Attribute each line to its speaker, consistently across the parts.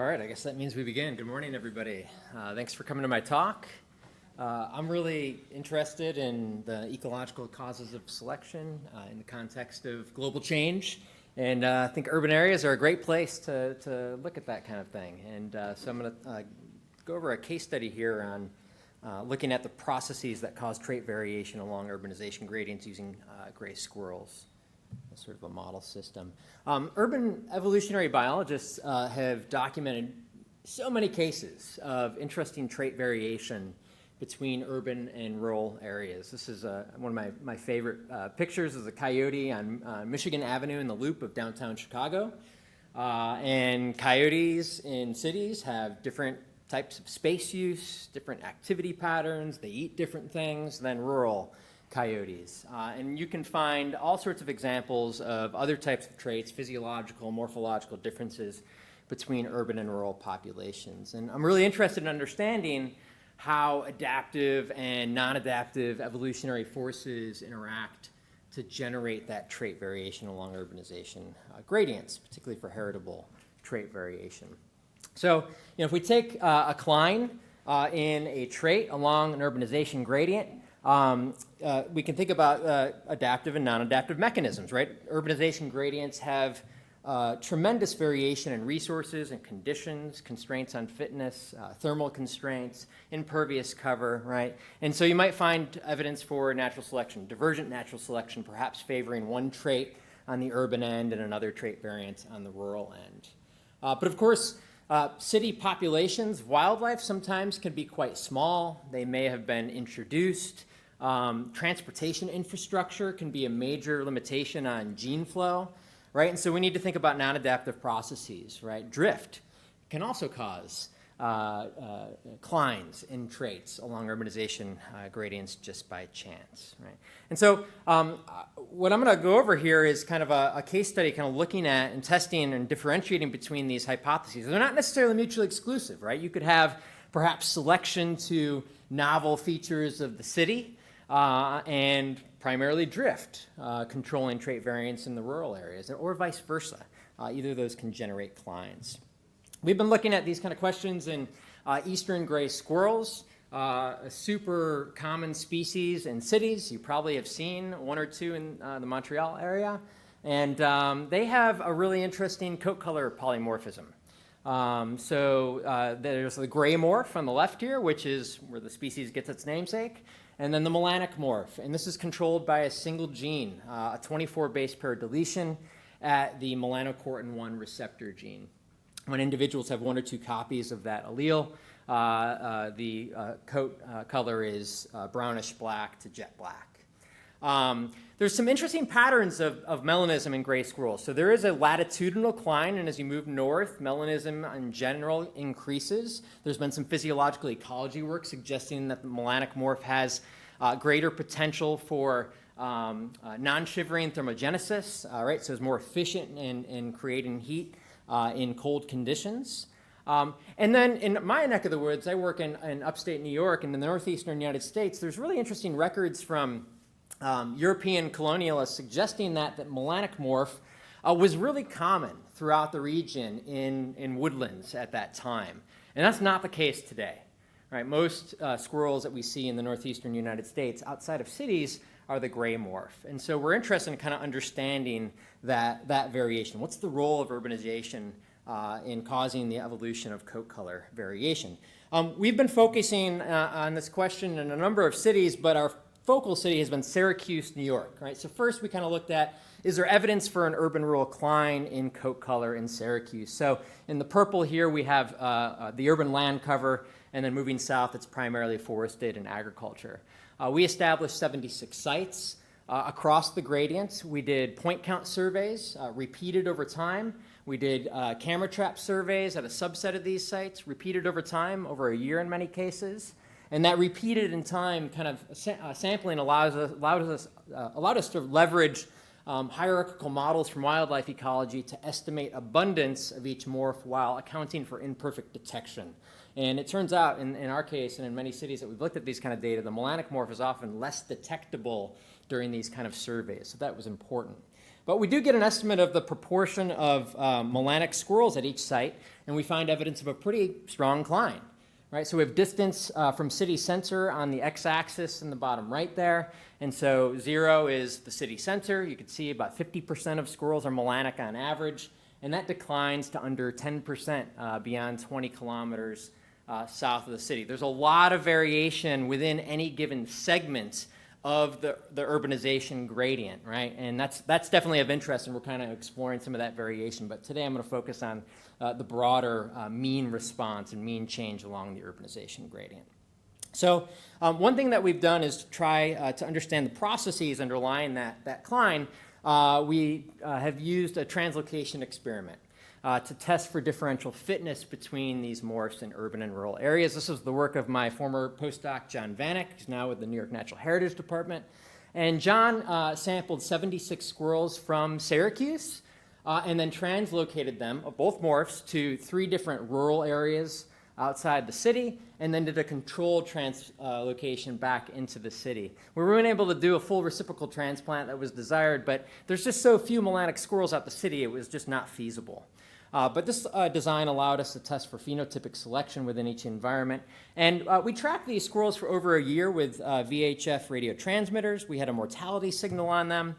Speaker 1: All right, I guess that means we begin. Good morning, everybody. Thanks for coming to my talk. I'm really interested in the ecological causes of selection in the context of global change, and I think urban areas are a great place to look at that kind of thing. And so I'm going to go over a case study here on looking at the processes that cause trait variation along urbanization gradients using gray squirrels. Sort of a model system. Urban evolutionary biologists have documented so many cases of interesting trait variation between urban and rural areas. This is one of my favorite pictures is a coyote on Michigan Avenue in the loop of downtown Chicago. And coyotes in cities have different types of space use, different activity patterns, they eat different things than rural coyotes. And you can find all sorts of examples of other types of traits, physiological, morphological differences between urban and rural populations. And I'm really interested in understanding how adaptive and non-adaptive evolutionary forces interact to generate that trait variation along urbanization gradients, particularly for heritable trait variation. So, if we take a cline in a trait along an urbanization gradient, we can think about adaptive and non-adaptive mechanisms, right? Urbanization gradients have tremendous variation in resources and conditions, constraints on fitness, thermal constraints, impervious cover, right? And so you might find evidence for natural selection, divergent natural selection, perhaps favoring one trait on the urban end and another trait variant on the rural end. But of course, city populations, wildlife sometimes can be quite small. They may have been introduced. Transportation infrastructure can be a major limitation on gene flow, right? And so we need to think about non-adaptive processes, right? Drift can also cause declines in traits along urbanization gradients just by chance, right? And so what I'm going to go over here is kind of a case study kind of looking at and testing and differentiating between these hypotheses. They're not necessarily mutually exclusive, right? You could have perhaps selection to novel features of the city and primarily drift, controlling trait variants in the rural areas, or vice versa. Either of those can generate declines. We've been looking at these kind of questions in eastern gray squirrels, a super common species in cities. You probably have seen one or two in the Montreal area. And they have a really interesting coat color polymorphism. So there's the gray morph on the left here, which is where the species gets its namesake. And then the melanic morph. And this is controlled by a single gene, a 24 base pair deletion at the melanocortin-1 receptor gene. When individuals have one or two copies of that allele, the coat color is brownish black to jet black. There's some interesting patterns of melanism in gray squirrels. So there is a latitudinal decline, and as you move north, melanism in general increases. There's been some physiological ecology work suggesting that the melanic morph has greater potential for non-shivering thermogenesis, right? So it's more efficient in creating heat in cold conditions. And then in my neck of the woods, I work in upstate New York and in the northeastern United States. There's really interesting records from European colonialists suggesting that melanic morph was really common throughout the region in woodlands at that time. And that's not the case today. Right? Most squirrels that we see in the northeastern United States outside of cities are the gray morph. And so we're interested in kind of understanding that variation. What's the role of urbanization in causing the evolution of coat color variation? We've been focusing on this question in a number of cities, but our focal city has been Syracuse, New York. Right? So first we kind of looked at, is there evidence for an urban-rural decline in coat color in Syracuse? So in the purple here we have the urban land cover, and then moving south it's primarily forested and agriculture. We established 76 sites across the gradients. We did point count surveys repeated over time. We did camera trap surveys at a subset of these sites, repeated over time, over a year in many cases. And that repeated in time kind of sampling allowed us to leverage hierarchical models from wildlife ecology to estimate abundance of each morph while accounting for imperfect detection. And it turns out, in our case and in many cities that we've looked at these kind of data, the melanic morph is often less detectable during these kind of surveys. So that was important. But we do get an estimate of the proportion of melanic squirrels at each site, and we find evidence of a pretty strong climb. Right, so we have distance from city center on the x-axis in the bottom right there. And so 0 is the city center. You can see about 50% of squirrels are melanic on average. And that declines to under 10% beyond 20 kilometers south of the city. There's a lot of variation within any given segment of the urbanization gradient, right? And that's definitely of interest, and we're kind of exploring some of that variation. But today I'm going to focus on the broader mean response and mean change along the urbanization gradient. So one thing that we've done is to try to understand the processes underlying that climb. We have used a translocation experiment to test for differential fitness between these morphs in urban and rural areas. This was the work of my former postdoc, John Vanek, who's now with the New York Natural Heritage Department. And John sampled 76 squirrels from Syracuse and then translocated them, both morphs, to 3 different rural areas outside the city, and then did a controlled translocation back into the city. We weren't able to do a full reciprocal transplant that was desired, but there's just so few melanic squirrels out the city, it was just not feasible. But this design allowed us to test for phenotypic selection within each environment. And we tracked these squirrels for over a year with VHF radio transmitters. We had a mortality signal on them.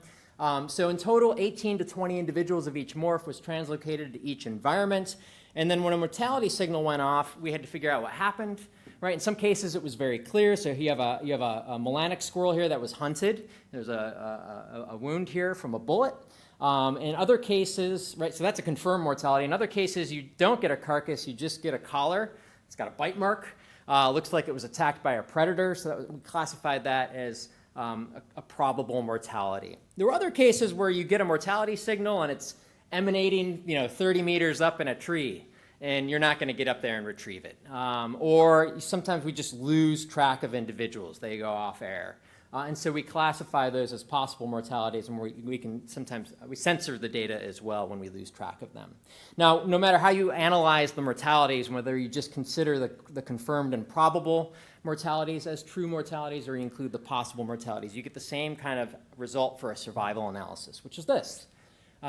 Speaker 1: So in total, 18 to 20 individuals of each morph was translocated to each environment. And then when a mortality signal went off, we had to figure out what happened. Right? In some cases, it was very clear. So you have a melanic squirrel here that was hunted. There's a wound here from a bullet. In other cases, right, so that's a confirmed mortality. In other cases, you don't get a carcass, you just get a collar. It's got a bite mark. Looks like it was attacked by a predator, so we classified that as a probable mortality. There were other cases where you get a mortality signal and it's emanating 30 meters up in a tree, and you're not going to get up there and retrieve it. Or sometimes we just lose track of individuals. They go off air. And so we classify those as possible mortalities, and we can sometimes we censor the data as well when we lose track of them. Now, no matter how you analyze the mortalities, whether you just consider the confirmed and probable mortalities as true mortalities, or you include the possible mortalities, you get the same kind of result for a survival analysis, which is this.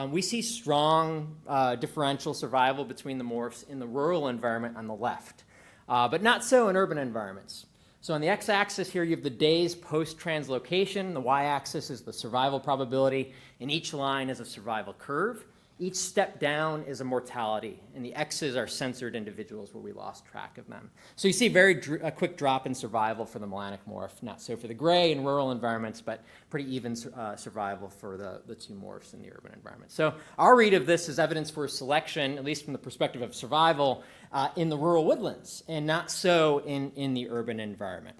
Speaker 1: We see strong differential survival between the morphs in the rural environment on the left, but not so in urban environments. So on the x-axis here, you have the days post-translocation. The y-axis is the survival probability, and each line is a survival curve. Each step down is a mortality, and the x's are censored individuals where we lost track of them. So you see a quick drop in survival for the melanic morph, not so for the gray in rural environments, but pretty even survival for the 2 morphs in the urban environment. So our read of this is evidence for selection, at least from the perspective of survival, in the rural woodlands, and not so in the urban environment.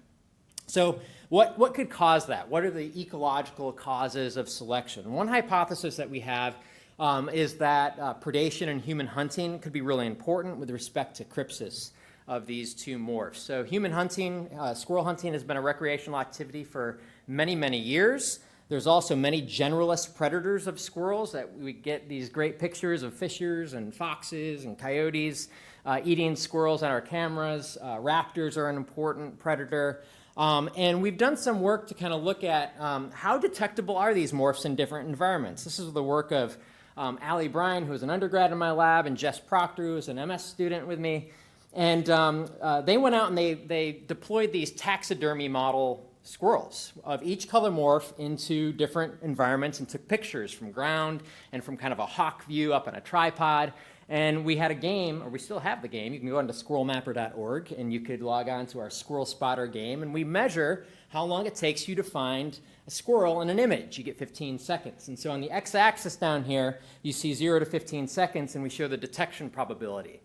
Speaker 1: So what could cause that? What are the ecological causes of selection? One hypothesis that we have is that predation and human hunting could be really important with respect to crypsis of these 2 morphs. So human hunting, squirrel hunting, has been a recreational activity for many, many years. There's also many generalist predators of squirrels that we get these great pictures of fishers and foxes and coyotes eating squirrels on our cameras. Raptors are an important predator. And we've done some work to kind of look at how detectable are these morphs in different environments. This is the work of Allie Bryan, who was an undergrad in my lab, and Jess Proctor, who was an MS student with me. And they went out and they deployed these taxidermy model squirrels of each color morph into different environments and took pictures from ground and from kind of a hawk view up on a tripod. And we had a game, or we still have the game. You can go onto squirrelmapper.org and you could log on to our Squirrel Spotter game, and we measure how long it takes you to find a squirrel in an image. You get 15 seconds. And so on the x-axis down here, you see 0 to 15 seconds, and we show the detection probability.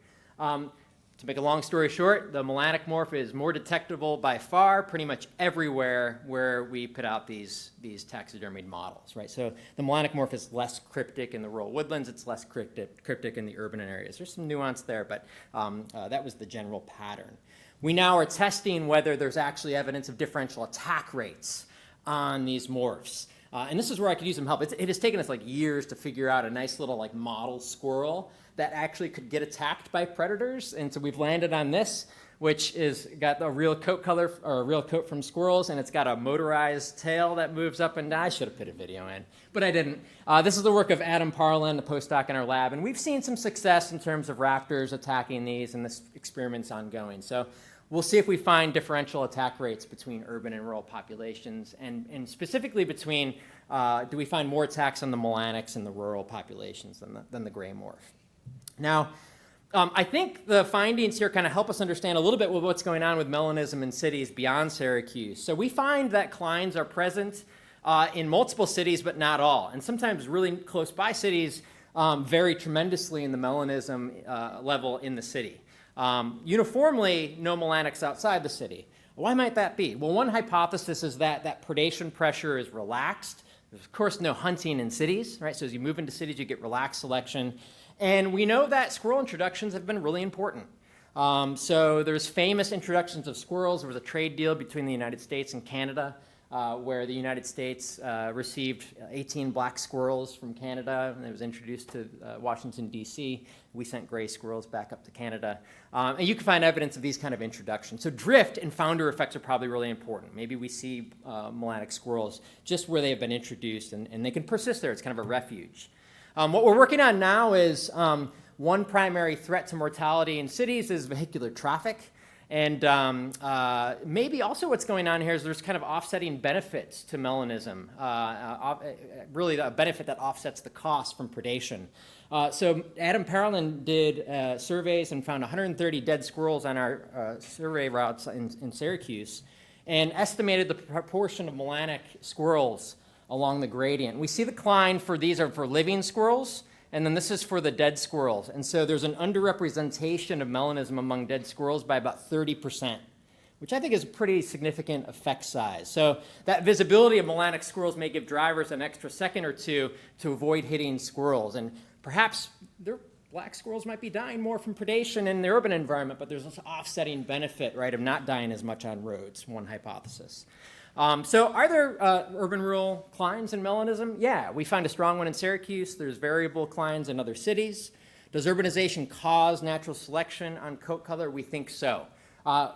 Speaker 1: To make a long story short, the melanic morph is more detectable by far pretty much everywhere where we put out these taxidermied models, right? So the melanic morph is less cryptic in the rural woodlands. It's less cryptic in the urban areas. There's some nuance there, but that was the general pattern. We now are testing whether there's actually evidence of differential attack rates on these morphs. And this is where I could use some help. It has taken us like years to figure out a nice little like model squirrel that actually could get attacked by predators. And so we've landed on this, which is got a real coat color, or a real coat from squirrels, and it's got a motorized tail that moves up and down. I should have put a video in, but I didn't. This is the work of Adam Parlin, a postdoc in our lab, and we've seen some success in terms of raptors attacking these, and this experiment's ongoing. So we'll see if we find differential attack rates between urban and rural populations, and specifically between, do we find more attacks on the melanics in the rural populations than the gray morph. Now, I think the findings here kind of help us understand a little bit what's going on with melanism in cities beyond Syracuse. So we find that clines are present in multiple cities, but not all. And sometimes really close by cities vary tremendously in the melanism level in the city. Uniformly, no melanics outside the city. Why might that be? Well, one hypothesis is that predation pressure is relaxed. There's, of course, no hunting in cities, right? So as you move into cities, you get relaxed selection. And we know that squirrel introductions have been really important. So there's famous introductions of squirrels. There was a trade deal between the United States and Canada where the United States received 18 black squirrels from Canada, and it was introduced to Washington, D.C. We sent gray squirrels back up to Canada. And you can find evidence of these kind of introductions. So drift and founder effects are probably really important. Maybe we see melanic squirrels just where they have been introduced, and they can persist there. It's kind of a refuge. What we're working on now is one primary threat to mortality in cities is vehicular traffic. And maybe also what's going on here is there's kind of offsetting benefits to melanism, really a benefit that offsets the cost from predation. So Adam Parlin did surveys and found 130 dead squirrels on our survey routes in Syracuse and estimated the proportion of melanic squirrels along the gradient. We see the cline for these are for living squirrels, and then this is for the dead squirrels. And so there's an underrepresentation of melanism among dead squirrels by about 30%, which I think is a pretty significant effect size. So that visibility of melanic squirrels may give drivers an extra second or two to avoid hitting squirrels. And perhaps their black squirrels might be dying more from predation in the urban environment, but there's this offsetting benefit, right, of not dying as much on roads, one hypothesis. So are there urban-rural clines in melanism? Yeah, we find a strong one in Syracuse. There's variable clines in other cities. Does urbanization cause natural selection on coat color? We think so.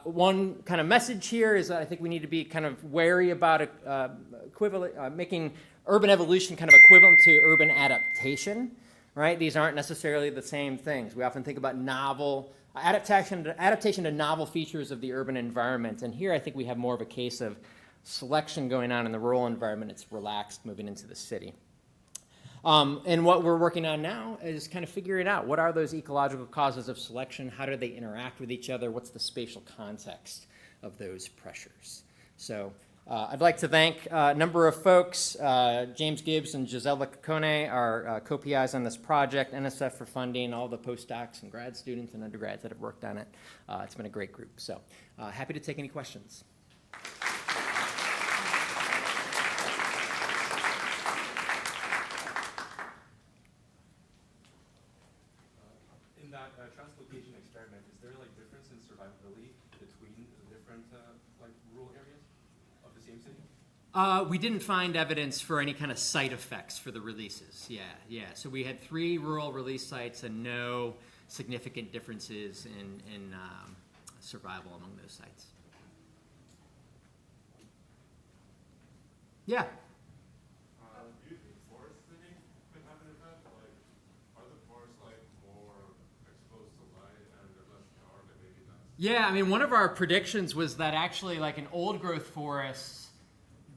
Speaker 1: One kind of message here is that I think we need to be kind of wary about making urban evolution kind of equivalent to urban adaptation, right? These aren't necessarily the same things. We often think about novel adaptation to novel features of the urban environment. And here I think we have more of a case of selection going on in the rural environment. It's relaxed moving into the city. And what we're working on now is kind of figuring out what are those ecological causes of selection, how do they interact with each other, what's the spatial context of those pressures. So I'd like to thank a number of folks. James Gibbs and Gisela Cacone are co-PIs on this project, NSF for funding, all the postdocs and grad students and undergrads that have worked on it. It's been a great group. So happy to take any questions.
Speaker 2: Translocation experiment, is there like difference in survivability between the different like rural areas of the same city?
Speaker 1: We didn't find evidence for any kind of site effects for the releases. Yeah. So we had 3 rural release sites and no significant differences in survival among those sites. Yeah.
Speaker 3: Do you think forest thinning could have an effect? Like, are the forests like more exposed to light and they're less dark and maybe that's...
Speaker 1: Yeah, I mean, one of our predictions was that actually like in old growth forests,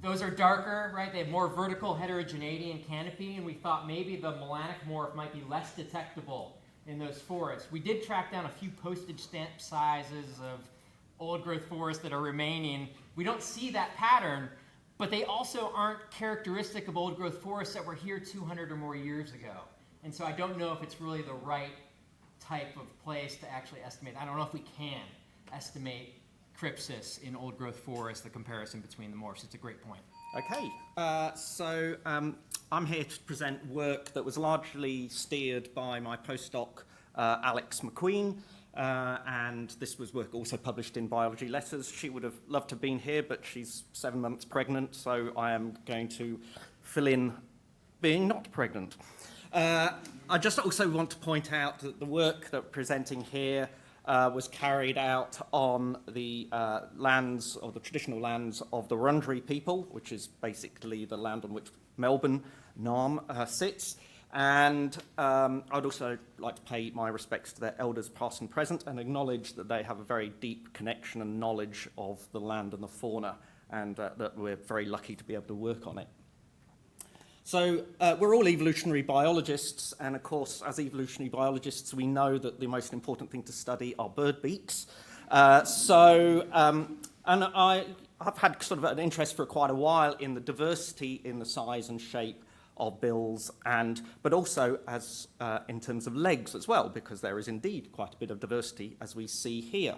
Speaker 1: those are darker, right? They have more vertical heterogeneity in canopy, and we thought maybe the melanic morph might be less detectable in those forests. We did track down a few postage stamp sizes of old growth forests that are remaining. We don't see that pattern, but they also aren't characteristic of old growth forests that were here 200 or more years ago. And so I don't know if it's really the right type of place to actually estimate. I don't know if we can estimate crypsis in old growth forests, the comparison between the morphs. It's a great point.
Speaker 4: Okay, so I'm here to present work that was largely steered by my postdoc, Alex McQueen, and this was work also published in Biology Letters. She would have loved to have been here, but she's 7 months pregnant, so I am going to fill in being not pregnant. I just also want to point out that the work that we're presenting here was carried out on the lands, or the traditional lands of the Wurundjeri people, which is basically the land on which Melbourne, Naarm, sits. And I'd also like to pay my respects to their elders past and present and acknowledge that they have a very deep connection and knowledge of the land and the fauna, and that we're very lucky to be able to work on it. So we're all evolutionary biologists, and of course, as evolutionary biologists, we know that the most important thing to study are bird beaks. And I've had sort of an interest for quite a while in the diversity in the size and shape of bills, but also as in terms of legs as well, because there is indeed quite a bit of diversity, as we see here.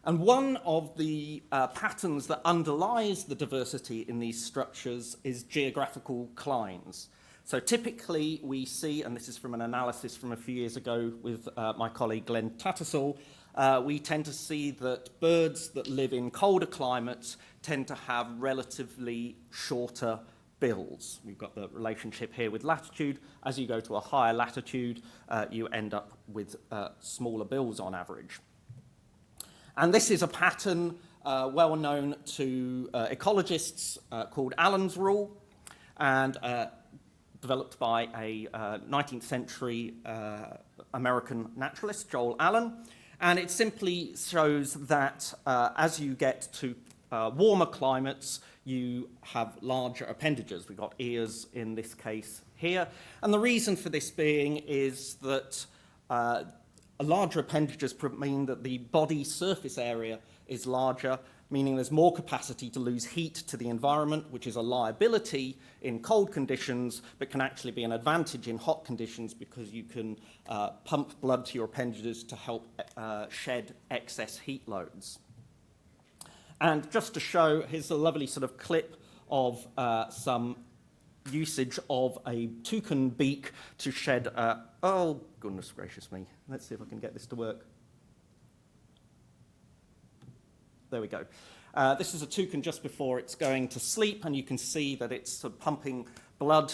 Speaker 4: And one of the patterns that underlies the diversity in these structures is geographical clines. So typically we see, and this is from an analysis from a few years ago with my colleague Glenn Tattersall, we tend to see that birds that live in colder climates tend to have relatively shorter bills. We've got the relationship here with latitude. As you go to a higher latitude, you end up with smaller bills on average. And this is a pattern well known to ecologists called Allen's rule, and developed by a 19th century American naturalist, Joel Allen. And it simply shows that as you get to warmer climates, you have larger appendages. We've got ears in this case here. And the reason for this being is that larger appendages mean that the body surface area is larger, meaning there's more capacity to lose heat to the environment, which is a liability in cold conditions, but can actually be an advantage in hot conditions because you can pump blood to your appendages to help shed excess heat loads. And just to show, here's a lovely sort of clip of some usage of a toucan beak to shed, oh goodness gracious me, let's see if I can get this to work. There we go. This is a toucan just before it's going to sleep, and you can see that it's sort of pumping blood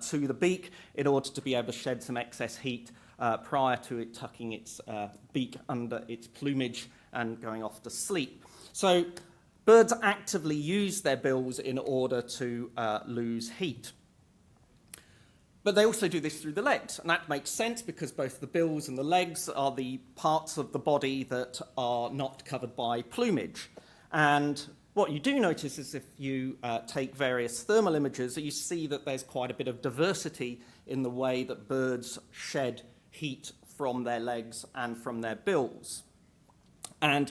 Speaker 4: to the beak in order to be able to shed some excess heat prior to it tucking its beak under its plumage and going off to sleep. So birds actively use their bills in order to lose heat. But they also do this through the legs, and that makes sense because both the bills and the legs are the parts of the body that are not covered by plumage. And what you do notice is if you take various thermal images, that you see that there's quite a bit of diversity in the way that birds shed heat from their legs and from their bills. And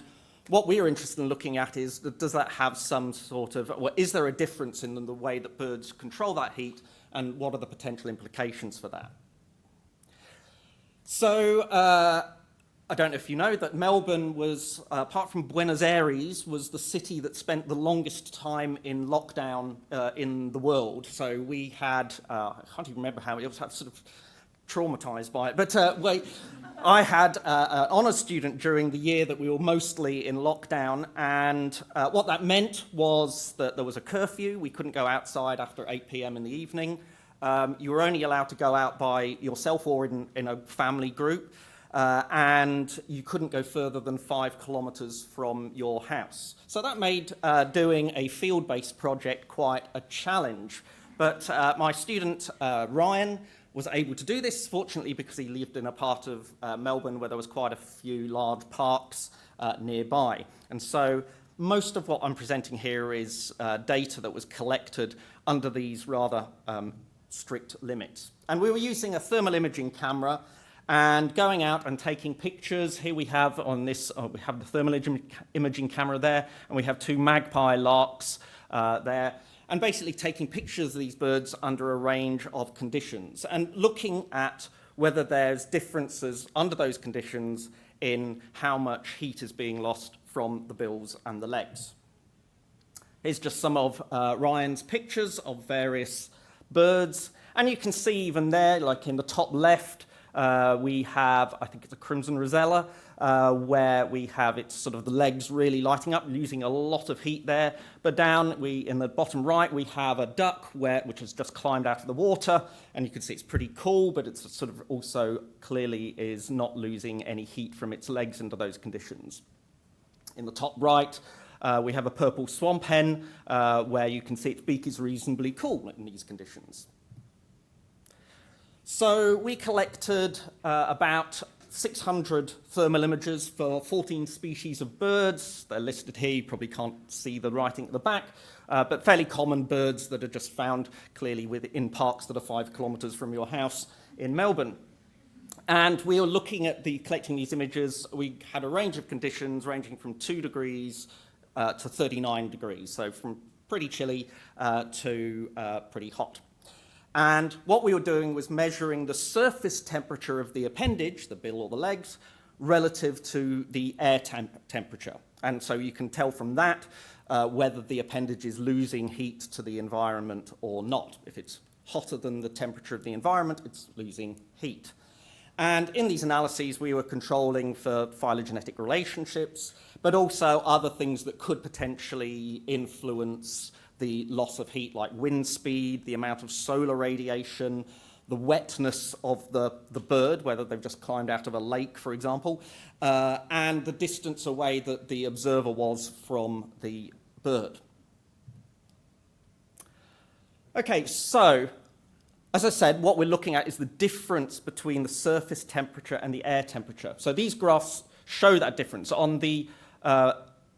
Speaker 4: what we are interested in looking at is, does that have some sort of, or is there a difference in the way that birds control that heat, and what are the potential implications for that? So I don't know if you know that Melbourne was, apart from Buenos Aires, was the city that spent the longest time in lockdown in the world. So we had, I can't even remember how, I was sort of traumatized by it, but I had an honours student during the year that we were mostly in lockdown, and what that meant was that there was a curfew. We couldn't go outside after 8 p.m. in the evening. You were only allowed to go out by yourself or in a family group, and you couldn't go further than 5 kilometres from your house. So that made doing a field-based project quite a challenge. But my student, Ryan, was able to do this, fortunately, because he lived in a part of Melbourne where there was quite a few large parks nearby. And so most of what I'm presenting here is data that was collected under these rather strict limits. And we were using a thermal imaging camera and going out and taking pictures. Here we have on this, we have the thermal imaging camera there, and we have 2 magpie larks there. And basically taking pictures of these birds under a range of conditions and looking at whether there's differences under those conditions in how much heat is being lost from the bills and the legs. Here's just some of Ryan's pictures of various birds, and you can see even there, like in the top left, We have, I think it's a crimson rosella, where we have it's sort of the legs really lighting up, losing a lot of heat there. But down in the bottom right, we have a duck which has just climbed out of the water, and you can see it's pretty cool, but it's sort of also clearly is not losing any heat from its legs under those conditions. In the top right, we have a purple swamp hen, where you can see its beak is reasonably cool in these conditions. So we collected about 600 thermal images for 14 species of birds. They're listed here. You probably can't see the writing at the back, but fairly common birds that are just found clearly in parks that are 5 kilometres from your house in Melbourne. And we were looking at collecting these images. We had a range of conditions ranging from 2 degrees to 39 degrees, so from pretty chilly to pretty hot. And what we were doing was measuring the surface temperature of the appendage, the bill or the legs, relative to the air temperature. And so you can tell from that whether the appendage is losing heat to the environment or not. If it's hotter than the temperature of the environment, it's losing heat. And in these analyses, we were controlling for phylogenetic relationships, but also other things that could potentially influence the loss of heat, like wind speed, the amount of solar radiation, the wetness of the bird, whether they've just climbed out of a lake, for example, and the distance away that the observer was from the bird. Okay, so as I said, what we're looking at is the difference between the surface temperature and the air temperature. So these graphs show that difference. On the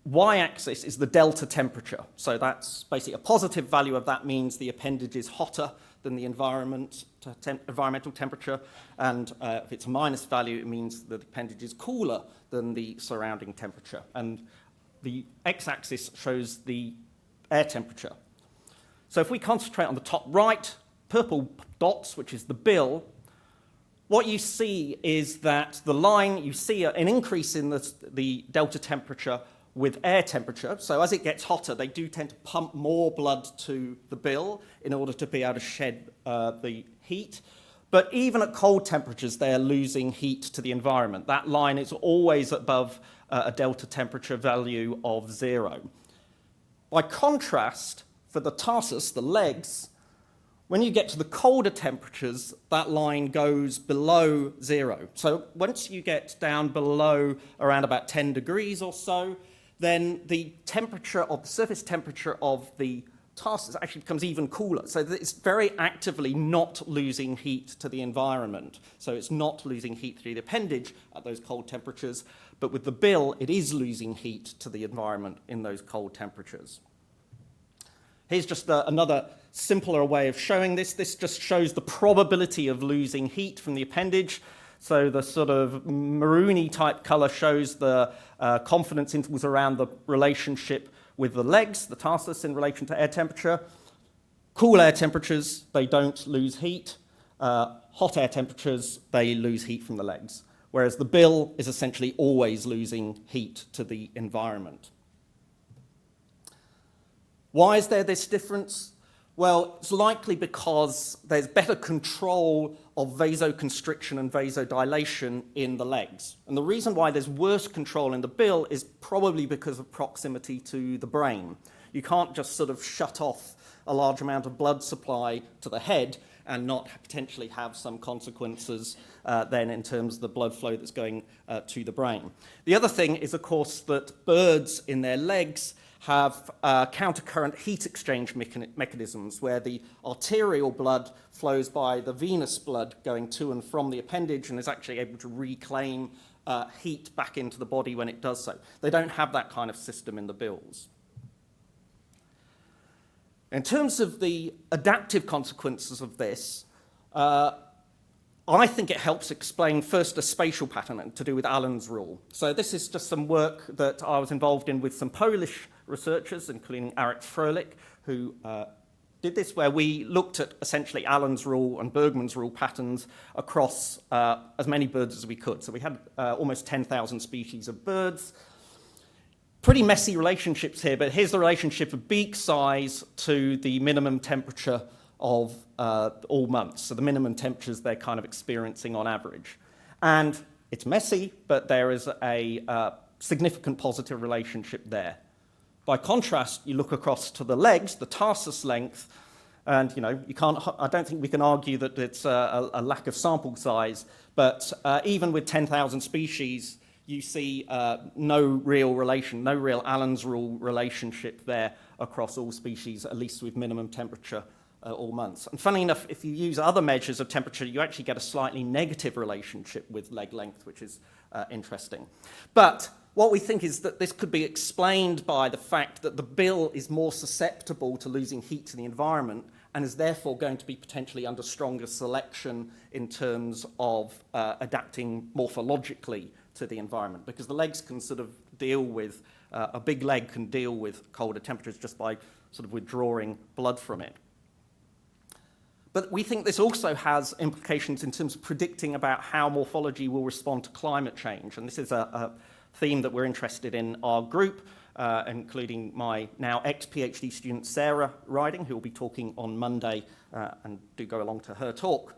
Speaker 4: y-axis is the delta temperature. So that's basically a positive value of that means the appendage is hotter than the environmental temperature, and if it's a minus value, it means that the appendage is cooler than the surrounding temperature. And the x-axis shows the air temperature. So if we concentrate on the top right, purple dots, which is the bill, what you see is that the line, you see an increase in the delta temperature with air temperature. So as it gets hotter, they do tend to pump more blood to the bill in order to be able to shed the heat. But even at cold temperatures, they're losing heat to the environment. That line is always above a delta temperature value of 0. By contrast, for the tarsus, the legs, when you get to the colder temperatures, that line goes below 0. So once you get down below around about 10 degrees or so, then the surface temperature of the tarsus actually becomes even cooler. So that it's very actively not losing heat to the environment. So it's not losing heat through the appendage at those cold temperatures, but with the bill, it is losing heat to the environment in those cold temperatures. Here's just another simpler way of showing this. This just shows the probability of losing heat from the appendage. So the sort of maroony type color shows the confidence intervals around the relationship with the legs, the tarsus, in relation to air temperature. Cool air temperatures, they don't lose heat. Hot air temperatures, they lose heat from the legs. Whereas the bill is essentially always losing heat to the environment. Why is there this difference? Well, it's likely because there's better control of vasoconstriction and vasodilation in the legs. And the reason why there's worse control in the bill is probably because of proximity to the brain. You can't just sort of shut off a large amount of blood supply to the head and not potentially have some consequences then in terms of the blood flow that's going to the brain. The other thing is, of course, that birds in their legs have countercurrent heat exchange mechanisms where the arterial blood flows by the venous blood going to and from the appendage and is actually able to reclaim heat back into the body when it does so. They don't have that kind of system in the bills. In terms of the adaptive consequences of this, I think it helps explain first a spatial pattern to do with Allen's rule. So this is just some work that I was involved in with some Polish researchers, including Arek Froelich, who did this, where we looked at essentially Allen's rule and Bergmann's rule patterns across as many birds as we could. So we had almost 10,000 species of birds. Pretty messy relationships here, but here's the relationship of beak size to the minimum temperature of all months, so the minimum temperatures they're kind of experiencing on average. And it's messy, but there is a significant positive relationship there. By contrast, you look across to the legs, the tarsus length, and I don't think we can argue that it's a lack of sample size, but even with 10,000 species, you see no real Allen's rule relationship there across all species, at least with minimum temperature all months. And funnily enough, if you use other measures of temperature, you actually get a slightly negative relationship with leg length, which is interesting. But what we think is that this could be explained by the fact that the bill is more susceptible to losing heat to the environment and is therefore going to be potentially under stronger selection in terms of adapting morphologically to the environment, because the legs can sort of deal with, a big leg can deal with colder temperatures just by sort of withdrawing blood from it. But we think this also has implications in terms of predicting about how morphology will respond to climate change, and this is a theme that we're interested in our group, including my now ex-PhD student Sarah Riding, who will be talking on Monday, and do go along to her talk.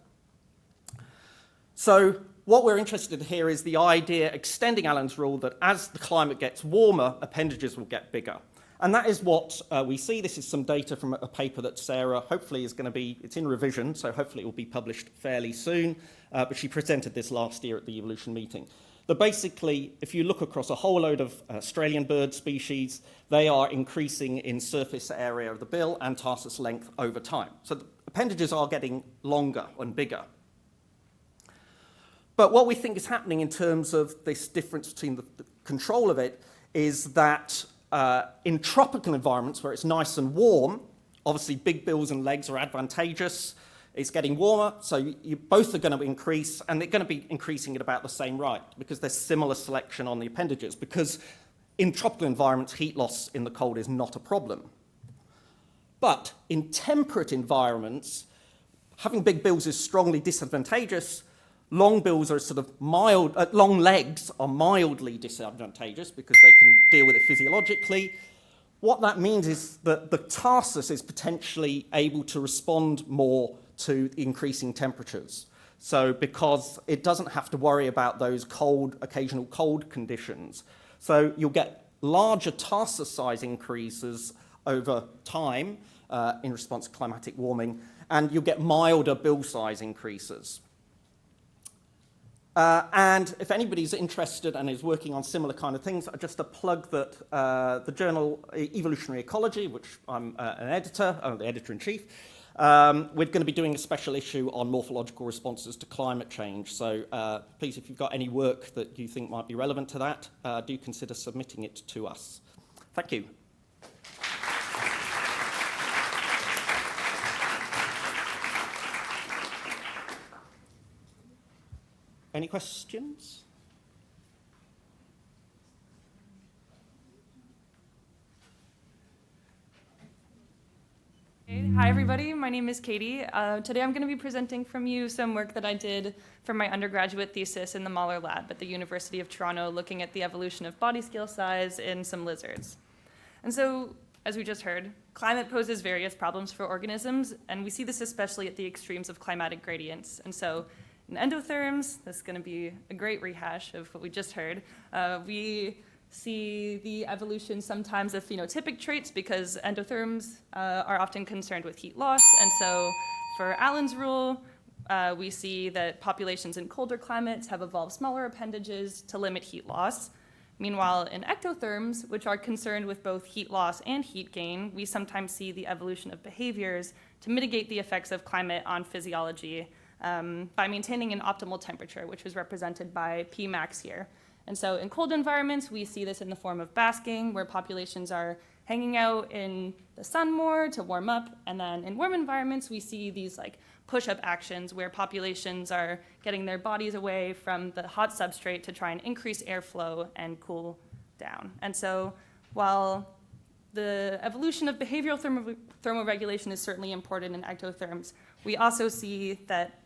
Speaker 4: So what we're interested in here is the idea, extending Allen's rule, that as the climate gets warmer, appendages will get bigger. And that is what we see. This is some data from a paper that Sarah hopefully is going to be, it's in revision, so hopefully it will be published fairly soon, but she presented this last year at the Evolution meeting. But basically, if you look across a whole load of Australian bird species, they are increasing in surface area of the bill and tarsus length over time. So the appendages are getting longer and bigger. But what we think is happening in terms of this difference between the control of it is that in tropical environments where it's nice and warm, obviously big bills and legs are advantageous. It's getting warmer, so you both are going to increase, and they're going to be increasing at about the same rate because there's similar selection on the appendages, because in tropical environments, heat loss in the cold is not a problem. But in temperate environments, having big bills is strongly disadvantageous. Long bills are sort of mild, long legs are mildly disadvantageous because they can deal with it physiologically. What that means is that the tarsus is potentially able to respond more to increasing temperatures. So because it doesn't have to worry about those occasional cold conditions. So you'll get larger tarsus size increases over time in response to climatic warming, and you'll get milder bill size increases. And if anybody's interested and is working on similar kind of things, just a plug that the journal Evolutionary Ecology, which I'm an editor, the editor-in-chief, we're going to be doing a special issue on morphological responses to climate change. So please, if you've got any work that you think might be relevant to that, do consider submitting it to us. Thank you. Any questions?
Speaker 5: Hi everybody, my name is Katie. Today I'm going to be presenting from you some work that I did for my undergraduate thesis in the Mahler lab at the University of Toronto, looking at the evolution of body scale size in some lizards. And so, as we just heard, climate poses various problems for organisms, and we see this especially at the extremes of climatic gradients. And so, in endotherms, this is going to be a great rehash of what we just heard. We see the evolution sometimes of phenotypic traits because endotherms are often concerned with heat loss. And so for Allen's rule, we see that populations in colder climates have evolved smaller appendages to limit heat loss. Meanwhile, in ectotherms, which are concerned with both heat loss and heat gain, we sometimes see the evolution of behaviors to mitigate the effects of climate on physiology by maintaining an optimal temperature, which is represented by Pmax here. And so in cold environments, we see this in the form of basking, where populations are hanging out in the sun more to warm up. And then in warm environments, we see these like push-up actions where populations are getting their bodies away from the hot substrate to try and increase airflow and cool down. And so while the evolution of behavioral thermoregulation is certainly important in ectotherms, we also see that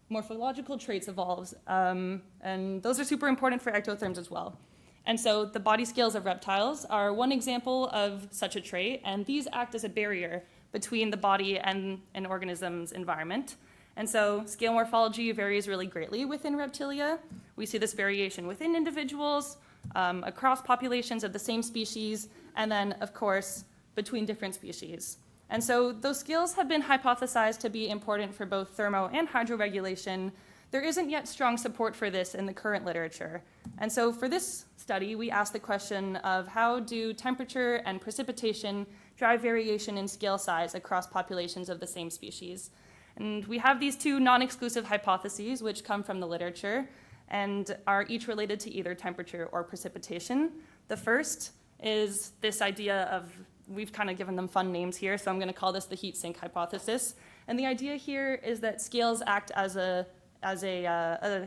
Speaker 5: morphological traits evolve, and those are super important for ectotherms as well. And so the body scales of reptiles are one example of such a trait, and these act as a barrier between the body and an organism's environment. And so scale morphology varies really greatly within reptilia. We see this variation within individuals, across populations of the same species, and then, of course, between different species. And so those scales have been hypothesized to be important for both thermo and hydroregulation. There isn't yet strong support for this in the current literature. And so for this study, we asked the question of how do temperature and precipitation drive variation in scale size across populations of the same species? And we have these two non-exclusive hypotheses which come from the literature and are each related to either temperature or precipitation. The first is this idea of, we've kind of given them fun names here, so I'm going to call this the heat sink hypothesis. And the idea here is that scales act as a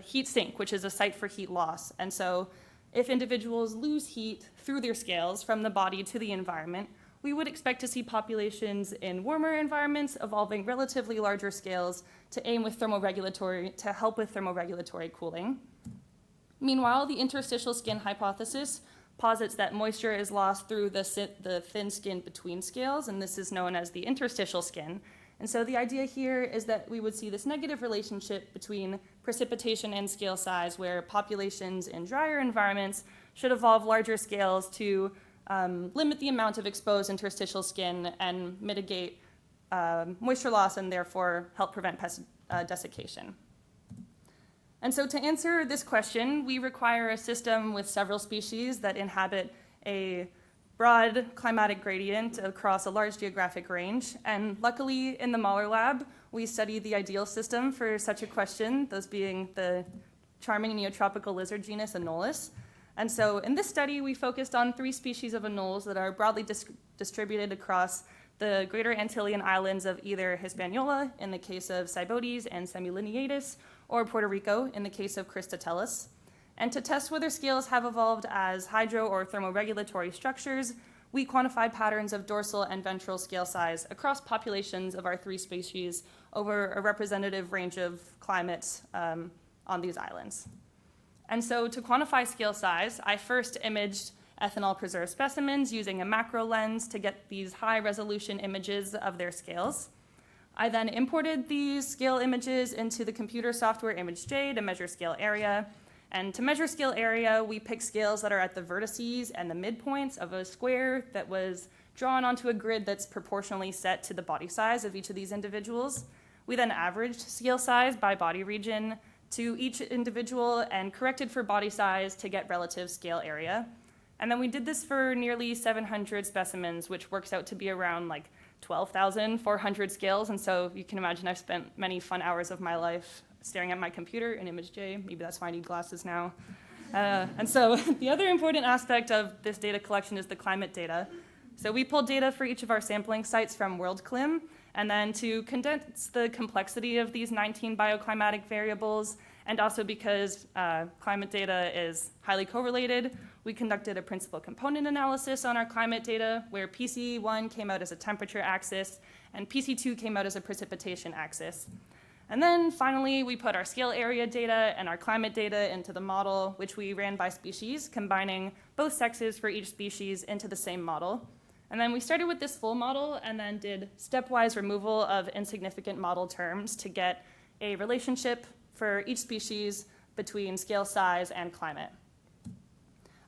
Speaker 5: heat sink, which is a site for heat loss. And so if individuals lose heat through their scales from the body to the environment, we would expect to see populations in warmer environments evolving relatively larger scales to help with thermoregulatory cooling. Meanwhile, the interstitial skin hypothesis posits that moisture is lost through the thin skin between scales, and this is known as the interstitial skin. And so the idea here is that we would see this negative relationship between precipitation and scale size, where populations in drier environments should evolve larger scales to limit the amount of exposed interstitial skin and mitigate moisture loss and therefore help prevent desiccation. And so to answer this question, we require a system with several species that inhabit a broad climatic gradient across a large geographic range. And luckily in the Mahler lab, we studied the ideal system for such a question, those being the charming neotropical lizard genus Anolis. And so in this study, we focused on 3 species of anoles that are broadly distributed across the greater Antillean islands of either Hispaniola, in the case of Symonds and Semilineatus, or Puerto Rico, in the case of Cristatellus. And to test whether scales have evolved as hydro or thermoregulatory structures, we quantified patterns of dorsal and ventral scale size across populations of our 3 species over a representative range of climates on these islands. And so to quantify scale size, I first imaged ethanol preserved specimens using a macro lens to get these high resolution images of their scales. I then imported these scale images into the computer software ImageJ to measure scale area. And to measure scale area, we picked scales that are at the vertices and the midpoints of a square that was drawn onto a grid that's proportionally set to the body size of each of these individuals. We then averaged scale size by body region to each individual and corrected for body size to get relative scale area. And then we did this for nearly 700 specimens, which works out to be around like 12,400 scales. And so you can imagine I've spent many fun hours of my life staring at my computer in ImageJ. Maybe that's why I need glasses now. And so the other important aspect of this data collection is the climate data. So we pulled data for each of our sampling sites from WorldClim, and then to condense the complexity of these 19 bioclimatic variables, and also because climate data is highly correlated, we conducted a principal component analysis on our climate data, where PC1 came out as a temperature axis, and PC2 came out as a precipitation axis. And then finally, we put our scale area data and our climate data into the model, which we ran by species, combining both sexes for each species into the same model. And then we started with this full model and then did stepwise removal of insignificant model terms to get a relationship for each species between scale size and climate.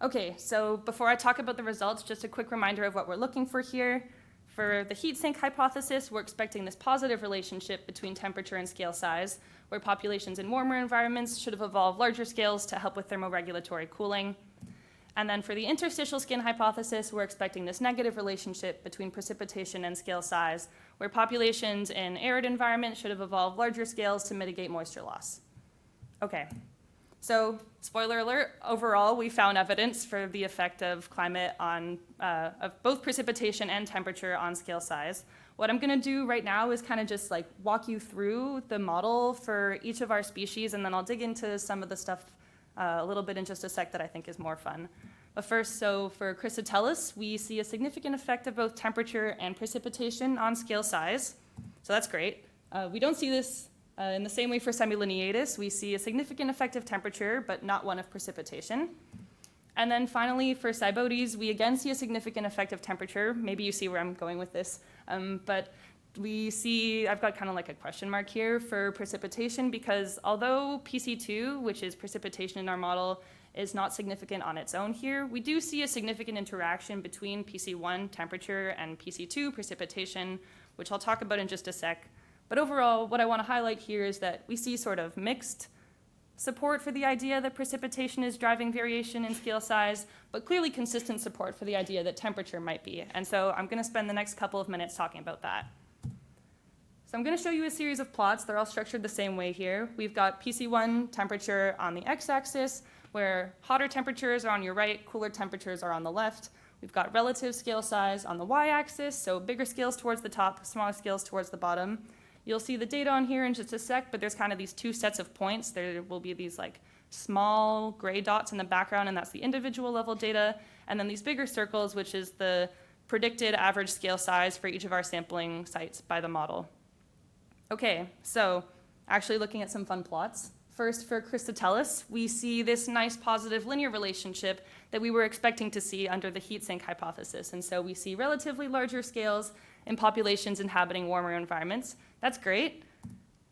Speaker 5: Okay, so before I talk about the results, just a quick reminder of what we're looking for here. For the heat sink hypothesis, we're expecting this positive relationship between temperature and scale size, where populations in warmer environments should have evolved larger scales to help with thermoregulatory cooling. And then for the interstitial skin hypothesis, we're expecting this negative relationship between precipitation and scale size, where populations in arid environments should have evolved larger scales to mitigate moisture loss. Okay, so spoiler alert, overall, we found evidence for the effect of climate on of both precipitation and temperature on scale size. What I'm gonna do right now is kind of just like walk you through the model for each of our species, and then I'll dig into some of the stuff a little bit in just a sec that I think is more fun. But first, so for Cristatellus, we see a significant effect of both temperature and precipitation on scale size. So that's great. We don't see this in the same way for Semilineatus. We see a significant effect of temperature, but not one of precipitation. And then finally, for Symonds, we again see a significant effect of temperature. Maybe you see where I'm going with this. But we see, I've got kind of like a question mark here for precipitation, because although PC2, which is precipitation in our model, is not significant on its own here, we do see a significant interaction between PC1 temperature and PC2 precipitation, which I'll talk about in just a sec. But overall, what I want to highlight here is that we see sort of mixed support for the idea that precipitation is driving variation in scale size, but clearly consistent support for the idea that temperature might be. And so I'm going to spend the next couple of minutes talking about that. So I'm going to show you a series of plots. They're all structured the same way here. We've got PC1 temperature on the x-axis, where hotter temperatures are on your right, cooler temperatures are on the left. We've got relative scale size on the y-axis, so bigger scales towards the top, smaller scales towards the bottom. You'll see the data on here in just a sec, but there's kind of these two sets of points. There will be these like small gray dots in the background, and that's the individual level data. And then these bigger circles, which is the predicted average scale size for each of our sampling sites by the model. Okay, so actually looking at some fun plots. First, for Chrysotellus, we see this nice positive linear relationship that we were expecting to see under the heat sink hypothesis. And so we see relatively larger scales in populations inhabiting warmer environments. That's great.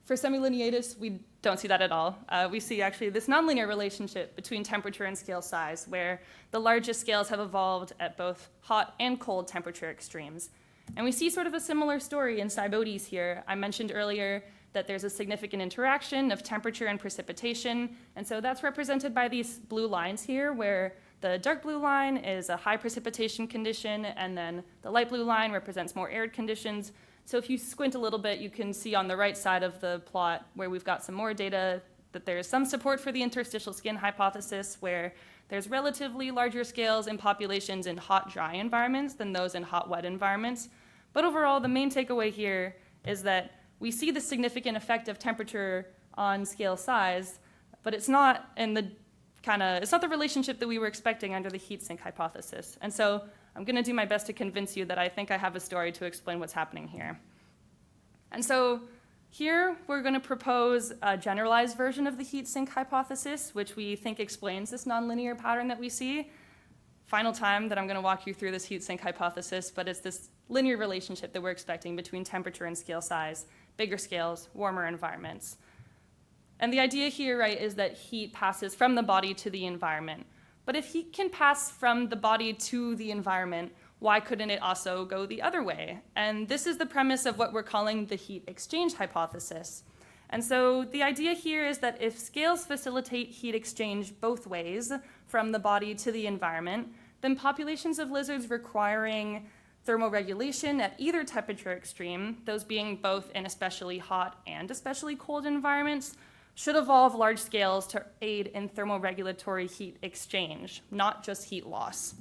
Speaker 5: For Semilineatus, we don't see that at all. We see actually this nonlinear relationship between temperature and scale size, where the largest scales have evolved at both hot and cold temperature extremes. And we see sort of a similar story in Symonds here. I mentioned earlier that there's a significant interaction of temperature and precipitation, and so that's represented by these blue lines here, where the dark blue line is a high precipitation condition, and then the light blue line represents more arid conditions. So if you squint a little bit, you can see on the right side of the plot where we've got some more data that there's some support for the interstitial skin hypothesis, where there's relatively larger scales in populations in hot, dry environments than those in hot, wet environments. But overall, the main takeaway here is that we see the significant effect of temperature on scale size, but it's not it's not the relationship that we were expecting under the heat sink hypothesis. And so I'm going to do my best to convince you that I think I have a story to explain what's happening here. And so here we're going to propose a generalized version of the heat sink hypothesis, which we think explains this nonlinear pattern that we see. Final time that I'm going to walk you through this heat sink hypothesis, but it's this linear relationship that we're expecting between temperature and scale size, bigger scales, warmer environments. And the idea here, right, is that heat passes from the body to the environment. But if heat can pass from the body to the environment, why couldn't it also go the other way? And this is the premise of what we're calling the heat exchange hypothesis. And so the idea here is that if scales facilitate heat exchange both ways, from the body to the environment, then populations of lizards requiring thermoregulation at either temperature extreme, those being both in especially hot and especially cold environments, should evolve large scales to aid in thermoregulatory heat exchange, not just heat loss.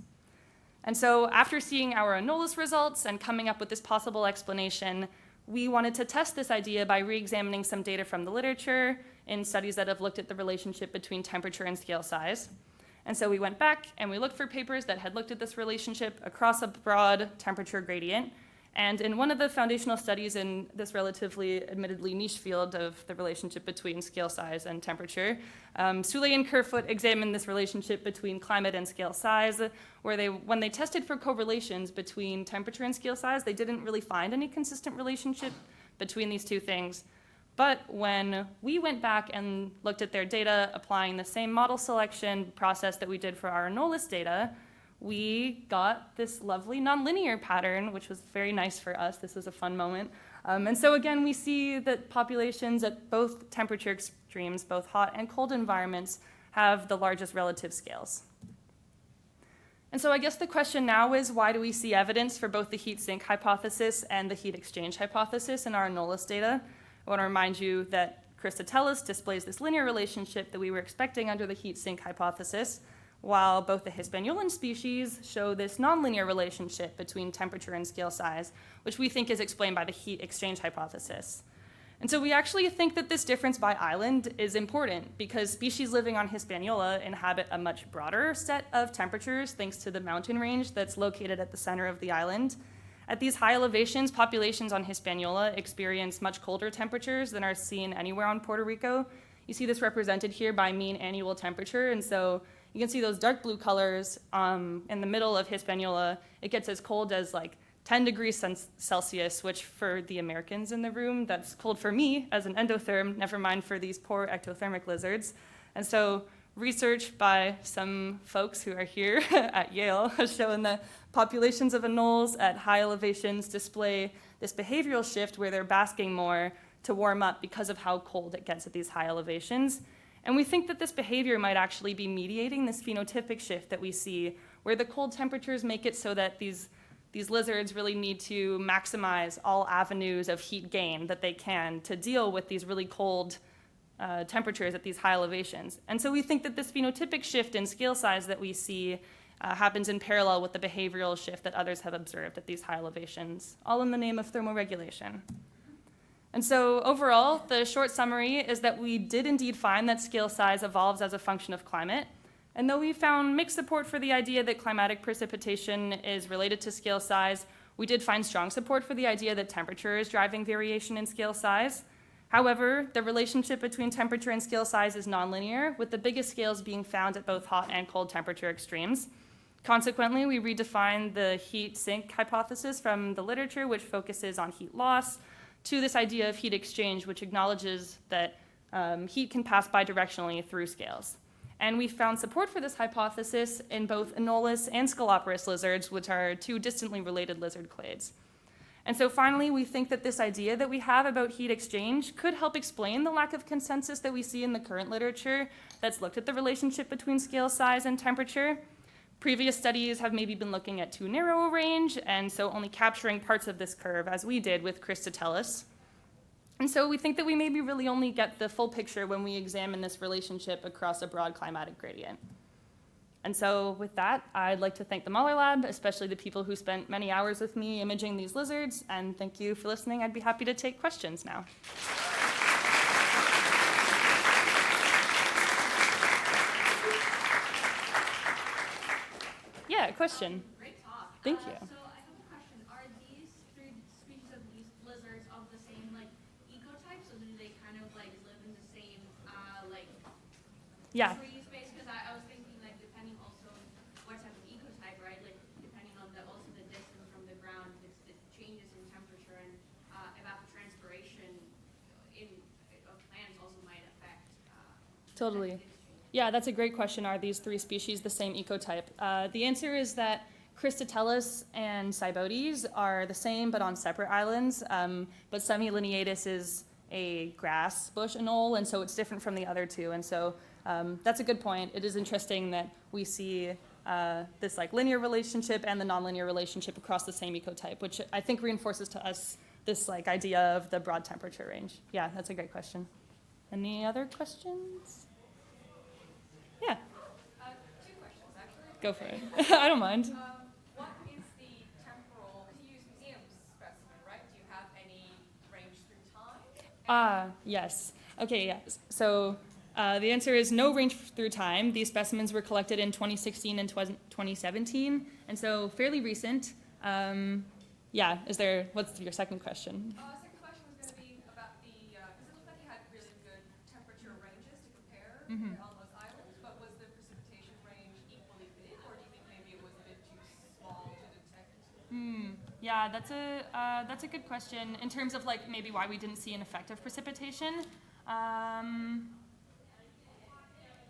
Speaker 5: And so after seeing our anolis results and coming up with this possible explanation, we wanted to test this idea by re-examining some data from the literature in studies that have looked at the relationship between temperature and scale size. And so we went back and we looked for papers that had looked at this relationship across a broad temperature gradient. And in one of the foundational studies in this relatively, admittedly niche field of the relationship between scale size and temperature, Soulé and Kerfoot examined this relationship between climate and scale size, where when they tested for correlations between temperature and scale size, they didn't really find any consistent relationship between these two things. But when we went back and looked at their data, applying the same model selection process that we did for our anolis data, we got this lovely nonlinear pattern, which was very nice for us. This was a fun moment. And so again, we see that populations at both temperature extremes, both hot and cold environments, have the largest relative scales. And so I guess the question now is, why do we see evidence for both the heat sink hypothesis and the heat exchange hypothesis in our anolis data? I want to remind you that Chrysotellus displays this linear relationship that we were expecting under the heat sink hypothesis, while both the Hispaniolan species show this nonlinear relationship between temperature and scale size, which we think is explained by the heat exchange hypothesis. And so we actually think that this difference by island is important because species living on Hispaniola inhabit a much broader set of temperatures thanks to the mountain range that's located at the center of the island. At these high elevations, populations on Hispaniola experience much colder temperatures than are seen anywhere on Puerto Rico. You see this represented here by mean annual temperature, and so you can see those dark blue colors in the middle of Hispaniola. It gets as cold as like 10 degrees Celsius, which for the Americans in the room, that's cold for me as an endotherm, never mind for these poor ectothermic lizards. And so research by some folks who are here at Yale has shown that populations of anoles at high elevations display this behavioral shift where they're basking more to warm up because of how cold it gets at these high elevations. And we think that this behavior might actually be mediating this phenotypic shift that we see, where the cold temperatures make it so that these lizards really need to maximize all avenues of heat gain that they can to deal with these really cold temperatures at these high elevations. And so we think that this phenotypic shift in scale size that we see happens in parallel with the behavioral shift that others have observed at these high elevations, all in the name of thermoregulation. And so overall, the short summary is that we did indeed find that scale size evolves as a function of climate. And though we found mixed support for the idea that climatic precipitation is related to scale size, we did find strong support for the idea that temperature is driving variation in scale size. However, the relationship between temperature and scale size is nonlinear, with the biggest scales being found at both hot and cold temperature extremes. Consequently, we redefined the heat sink hypothesis from the literature, which focuses on heat loss, to this idea of heat exchange, which acknowledges that heat can pass bidirectionally through scales. And we found support for this hypothesis in both Anolis and Scaloporus lizards, which are two distantly related lizard clades. And so finally, we think that this idea that we have about heat exchange could help explain the lack of consensus that we see in the current literature that's looked at the relationship between scale size and temperature. Previous studies have maybe been looking at too narrow a range, and so only capturing parts of this curve, as we did with Christotellus. And so we think that we maybe really only get the full picture when we examine this relationship across a broad climatic gradient. And so with that, I'd like to thank the Mahler Lab, especially the people who spent many hours with me imaging these lizards, and thank you for listening. I'd be happy to take questions now. Yeah, question.
Speaker 6: Great talk.
Speaker 5: Thank you.
Speaker 6: So I have a question. Are these three species of these lizards of the same ecotype? So do they kind of live in the same
Speaker 5: Yeah.
Speaker 6: tree space? Because I was thinking depending also what type of ecotype, right? Depending on also the distance from the ground, the changes in temperature and evapotranspiration of plants also might affect.
Speaker 5: Totally. Yeah, that's a great question. Are these three species the same ecotype? The answer is that Christotellus and Symonds are the same but on separate islands, but Semilineatus is a grass bush anole, and so it's different from the other two. And so that's a good point. It is interesting that we see this linear relationship and the nonlinear relationship across the same ecotype, which I think reinforces to us this idea of the broad temperature range. Yeah, that's a great question. Any other questions? Yeah.
Speaker 7: Two questions, actually.
Speaker 5: Go for it. I don't mind.
Speaker 7: What is the temporal, because you use museum specimen, right? Do you have any range through time?
Speaker 5: Yes. Okay, yes. So the answer is no range through time. These specimens were collected in 2016 and 2017, and so fairly recent. Yeah, what's your second question?
Speaker 7: Second question was going to be about because it looked like you had really good temperature ranges to compare on those islands, but was the precipitation range equally big, or do you think maybe it was a bit too small to detect?
Speaker 5: Yeah, that's a good question. In terms of maybe why we didn't see an effect of precipitation,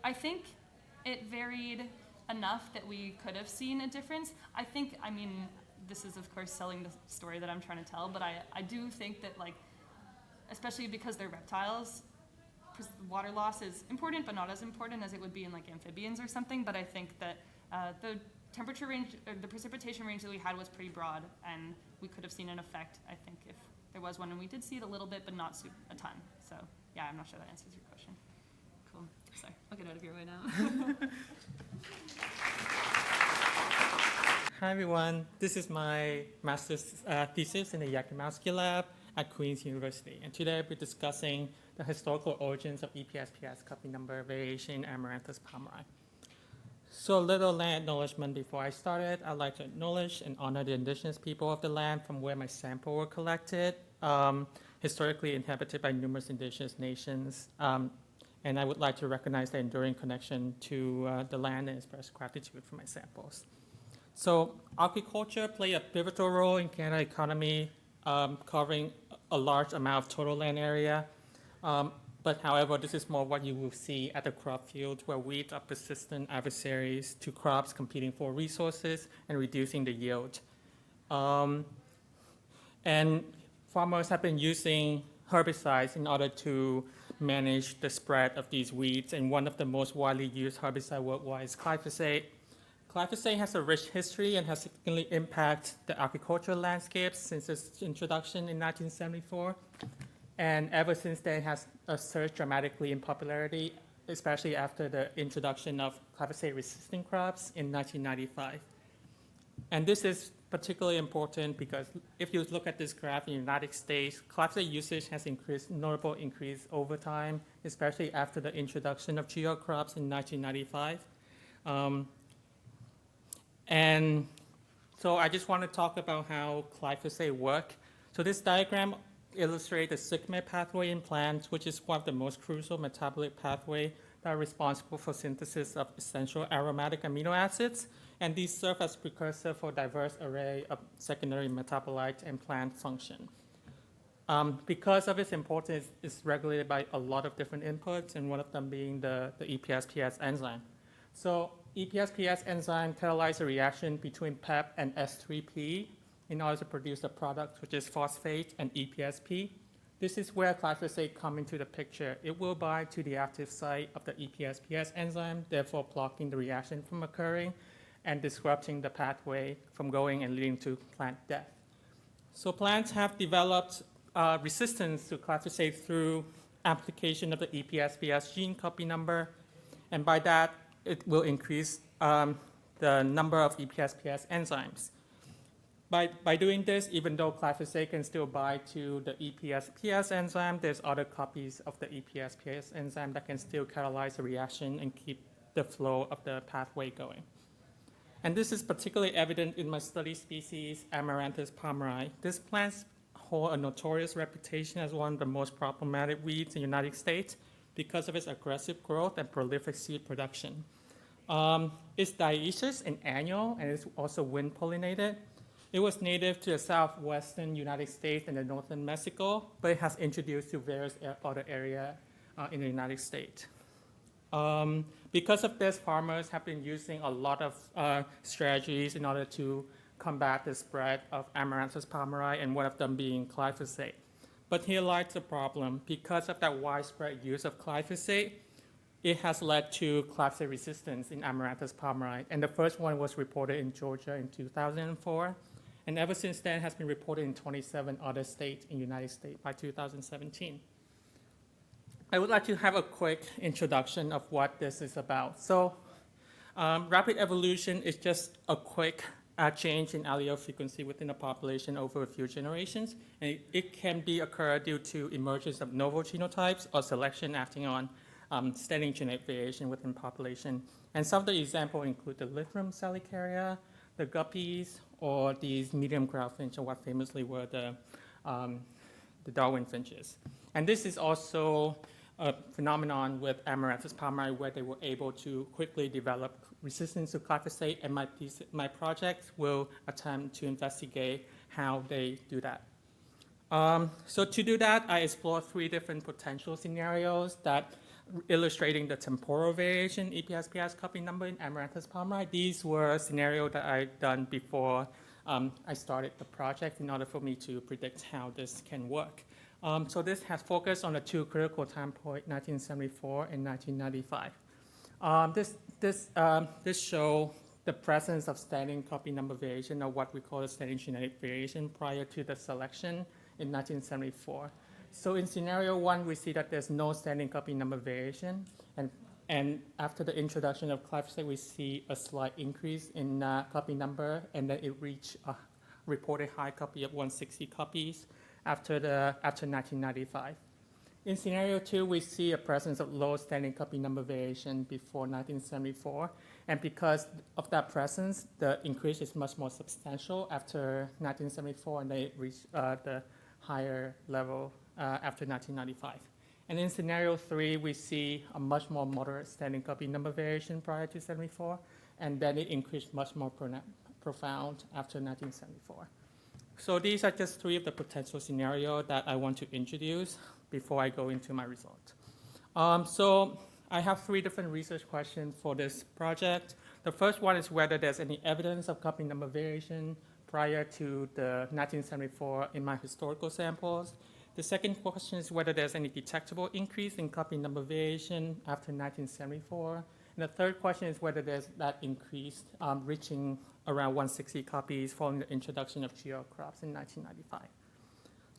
Speaker 5: I think it varied enough that we could have seen a difference. I mean, this is of course selling the story that I'm trying to tell, but I do think that especially because they're reptiles, water loss is important, but not as important as it would be in amphibians or something. But I think that the temperature range, or the precipitation range that we had was pretty broad, and we could have seen an effect, I think, if there was one, and we did see it a little bit, but not a ton. So yeah, I'm not sure that answers your question. Cool. Sorry, I'll get out of your way now.
Speaker 8: Hi everyone, this is my master's thesis in the Yakimowski lab at Queen's University, and today we're discussing the historical origins of EPSPS copy number variation in Amaranthus palmeri. So a little land acknowledgement before I started. I'd like to acknowledge and honor the indigenous people of the land from where my sample were collected, historically inhabited by numerous indigenous nations. And I would like to recognize the enduring connection to the land and express gratitude for my samples. So agriculture played a pivotal role in Canada economy, covering a large amount of total land area. But however, this is more what you will see at the crop field, where weeds are persistent adversaries to crops competing for resources and reducing the yield. And farmers have been using herbicides in order to manage the spread of these weeds, and one of the most widely used herbicide worldwide is glyphosate. Glyphosate has a rich history and has significantly impacted the agricultural landscape since its introduction in 1974. And ever since then, it has surged dramatically in popularity, especially after the introduction of glyphosate-resistant crops in 1995. And this is particularly important because if you look at this graph in the United States, glyphosate usage has increased, notable increase over time, especially after the introduction of GL crops in 1995. And so I just want to talk about how glyphosate works. So this diagram illustrates the sigma pathway in plants, which is one of the most crucial metabolic pathways that are responsible for synthesis of essential aromatic amino acids. And these serve as precursor for a diverse array of secondary metabolites and plant function. Because of its importance, it's regulated by a lot of different inputs, and one of them being the EPSPS enzyme. So EPSPS enzyme catalyzes a reaction between PEP and S3P in order to produce a product which is phosphate and EPSP. This is where glyphosate comes into the picture. It will bind to the active site of the EPSPS enzyme, therefore blocking the reaction from occurring and disrupting the pathway from going and leading to plant death. So plants have developed resistance to glyphosate through application of the EPSPS gene copy number, and by that, it will increase the number of EPSPS enzymes. By doing this, even though glyphosate can still bind to the EPSPS enzyme, there's other copies of the EPSPS enzyme that can still catalyze the reaction and keep the flow of the pathway going. And this is particularly evident in my study species, Amaranthus palmeri. This plant holds a notorious reputation as one of the most problematic weeds in the United States because of its aggressive growth and prolific seed production. It's dioecious and annual, and it's also wind pollinated. It was native to the southwestern United States and the northern Mexico, but it has introduced to various other areas in the United States. Because of this, farmers have been using a lot of strategies in order to combat the spread of Amaranthus palmeri, and one of them being glyphosate. But here lies the problem. Because of that widespread use of glyphosate, it has led to glyphosate resistance in Amaranthus palmeri, and the first one was reported in Georgia in 2004, and ever since then has been reported in 27 other states in the United States by 2017. I would like to have a quick introduction of what this is about. So rapid evolution is just a quick change in allele frequency within a population over a few generations, and it can be occur due to emergence of novel genotypes or selection acting on standing genetic variation within population. And some of the examples include the Lythrum salicaria, the guppies, or these medium ground finch, or what famously were the Darwin finches. And this is also a phenomenon with Amaranthus palmeri, where they were able to quickly develop resistance to glyphosate, and my project will attempt to investigate how they do that. So to do that, I explore 3 different potential scenarios that illustrating the temporal variation EPSPS copy number in Amaranthus palmeri. These were scenarios that I'd done before I started the project in order for me to predict how this can work. So this has focused on the 2 critical time points, 1974 and 1995. This shows the presence of standing copy number variation, or what we call the standing genetic variation, prior to the selection in 1974. So in scenario 1, we see that there's no standing copy number variation, and after the introduction of glyphosate, we see a slight increase in copy number, and then it reached a reported high copy of 160 copies after 1995. In scenario 2, we see a presence of low standing copy number variation before 1974, and because of that presence, the increase is much more substantial after 1974, and they reach the higher level after 1995. And in scenario 3, we see a much more moderate standing copy number variation prior to 74, and then it increased much more profound after 1974. So these are just 3 of the potential scenarios that I want to introduce before I go into my result. So I have 3 different research questions for this project. The first one is whether there's any evidence of copy number variation prior to the 1974 in my historical samples. The second question is whether there's any detectable increase in copy number variation after 1974. And the third question is whether there's that increase reaching around 160 copies following the introduction of GL crops in 1995.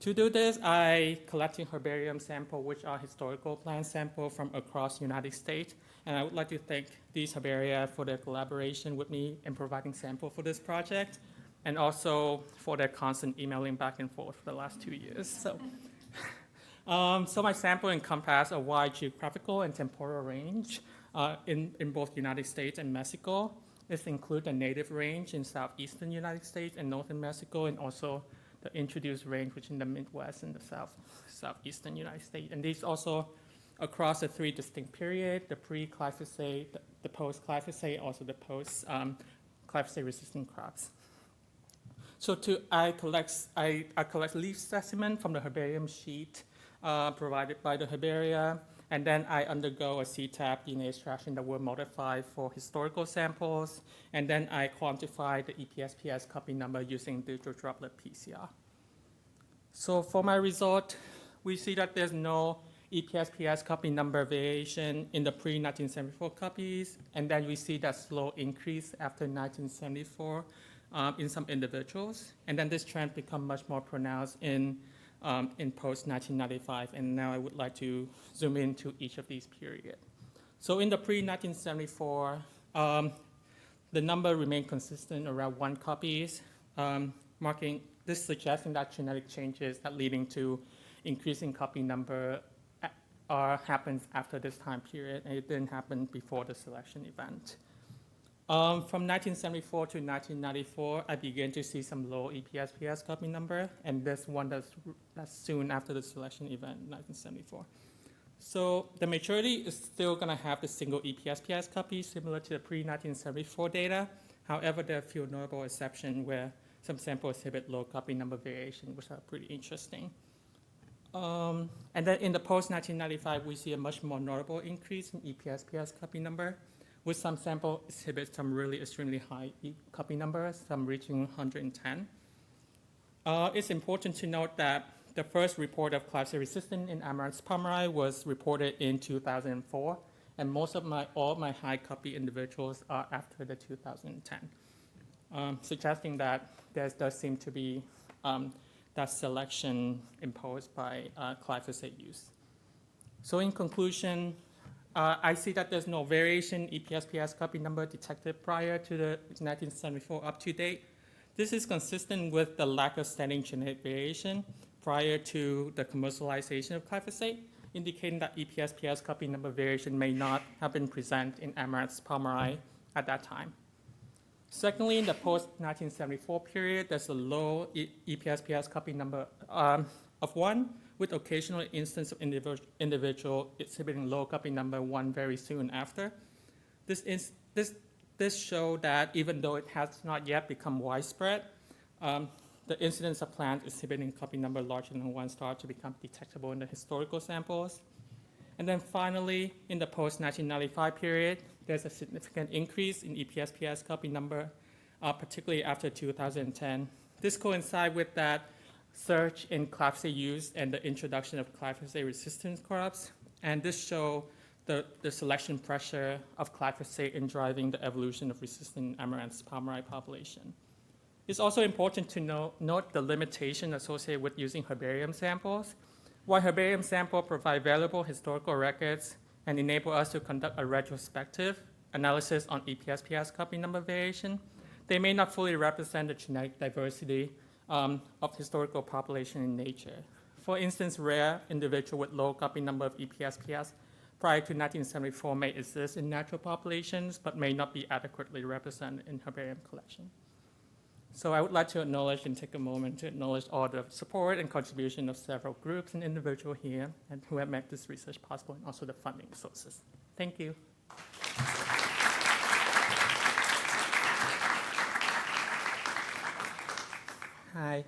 Speaker 8: To do this, I collected herbarium sample, which are historical plant sample from across the United States. And I would like to thank these herbaria for their collaboration with me in providing sample for this project, and also for their constant emailing back and forth for the last 2 years. So my sample encompassed a wide geographical and temporal range in both the United States and Mexico. This includes a native range in southeastern United States and northern Mexico, and also the introduced range, which in the Midwest and the southeastern United States. And these also across the 3 distinct periods, the pre-glyphosate, the post-glyphosate, also the post-glyphosate resistant crops. So I collect leaf specimen from the herbarium sheet provided by the herbaria, and then I undergo a CTAP DNA extraction that were modified for historical samples, and then I quantify the EPSPS copy number using digital droplet PCR. So for my result, we see that there's no EPSPS copy number variation in the pre-1974 copies, and then we see that slow increase after 1974 in some individuals, and then this trend become much more pronounced in post-1995, and now I would like to zoom into each of these periods. So in the pre-1974, the number remained consistent around 1 copies, marking this suggesting that genetic changes that leading to increasing copy number happens after this time period, and it didn't happen before the selection event. From 1974 to 1994, I began to see some low EPSPS copy number, and this one that's soon after the selection event, 1974. So the majority is still going to have the single EPSPS copy, similar to the pre-1974 data. However, there are a few notable exceptions where some samples exhibit low copy number variation, which are pretty interesting. And then in the post-1995, we see a much more notable increase in EPSPS copy number, with some sample exhibit some really extremely high copy numbers, some reaching 110. It's important to note that the first report of glyphosate resistance in Amaranth palmeri was reported in 2004, and most of all my high copy individuals are after the 2010, suggesting that there does seem to be that selection imposed by glyphosate use. So in conclusion, I see that there's no variation in EPSPS copy number detected prior to the 1974 up to date. This is consistent with the lack of standing genetic variation prior to the commercialization of glyphosate, indicating that EPSPS copy number variation may not have been present in Amaranth palmeri at that time. Secondly, in the post-1974 period, there's a low EPSPS copy number of 1, with occasional instance of individual exhibiting low copy number 1 very soon after. This shows that even though it has not yet become widespread, the incidence of plants exhibiting copy number larger than 1 start to become detectable in the historical samples. And then finally, in the post-1995 period, there's a significant increase in EPSPS copy number, particularly after 2010. This coincides with that surge in glyphosate use and the introduction of glyphosate-resistant crops, and this shows the selection pressure of glyphosate in driving the evolution of resistant Amaranth palmeri population. It's also important to note the limitation associated with using herbarium samples. While herbarium samples provide valuable historical records and enable us to conduct a retrospective analysis on EPSPS copy number variation, they may not fully represent the genetic diversity of historical population in nature. For instance, rare individual with low copy number of EPSPS prior to 1974 may exist in natural populations, but may not be adequately represented in herbarium collection. So I would like to acknowledge and take a moment to acknowledge all the support and contribution of several groups and individuals here and who have made this research possible, and also the funding sources. Thank you. Hi.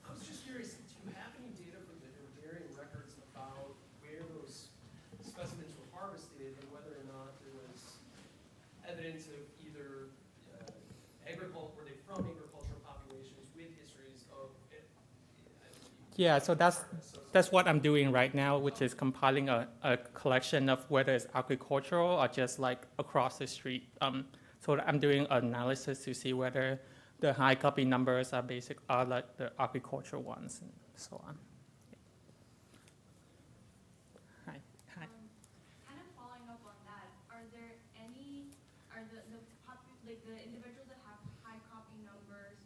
Speaker 9: I was just curious, do you have any data from the herbarium records about where those specimens were harvested and whether or not there was evidence of either were they from agricultural populations with histories of it?
Speaker 8: Yeah, so that's what I'm doing right now, which is compiling a collection of whether it's agricultural or just like across the street. So I'm doing analysis to see whether the high copy numbers are like the agricultural ones and so on. Hi. Hi.
Speaker 6: Kind of following up on that, are the individuals that have high copy numbers,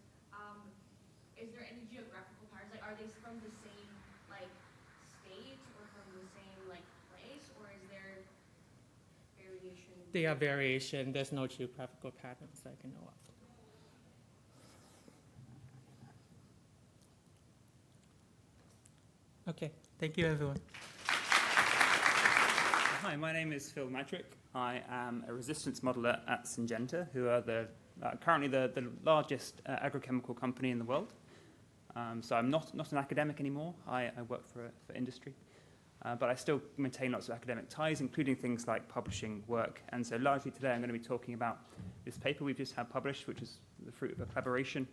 Speaker 6: is there any geographical patterns? Like, are they from the same, like, state or from the same, like, place, or is there variation?
Speaker 8: There are variation. There's no geographical patterns I can know of. Okay, thank you, everyone.
Speaker 10: Hi, my name is Phil Madgwick. I am a resistance modeler at Syngenta, who are currently the largest agrochemical company in the world. So I'm not an academic anymore. I work for industry. But I still maintain lots of academic ties, including things like publishing work. And so largely today I'm going to be talking about this paper we've just had published, which is the fruit of a collaboration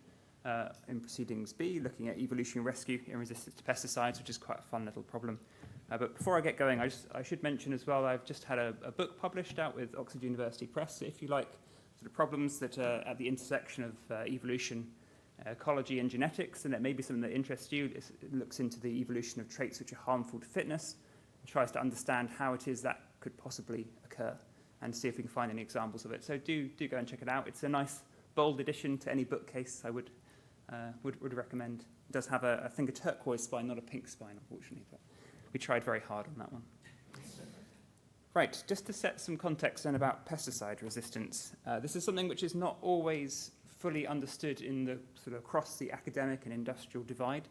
Speaker 10: in Proceedings B, looking at evolutionary rescue in resistance to pesticides, which is quite a fun little problem. But before I get going, I should mention as well, I've just had a book published out with Oxford University Press. So if you like sort of problems that are at the intersection of evolution, ecology and genetics, and it may be something that interests you, it looks into the evolution of traits which are harmful to fitness, and tries to understand how it is that could possibly occur, and see if we can find any examples of it. So do go and check it out. It's a nice, bold addition to any bookcase I would recommend. It does have, I think, a turquoise spine, not a pink spine, unfortunately, but we tried very hard on that one. Right, just to set some context then about pesticide resistance. This is something which is not always fully understood in the sort of across the academic and industrial divide,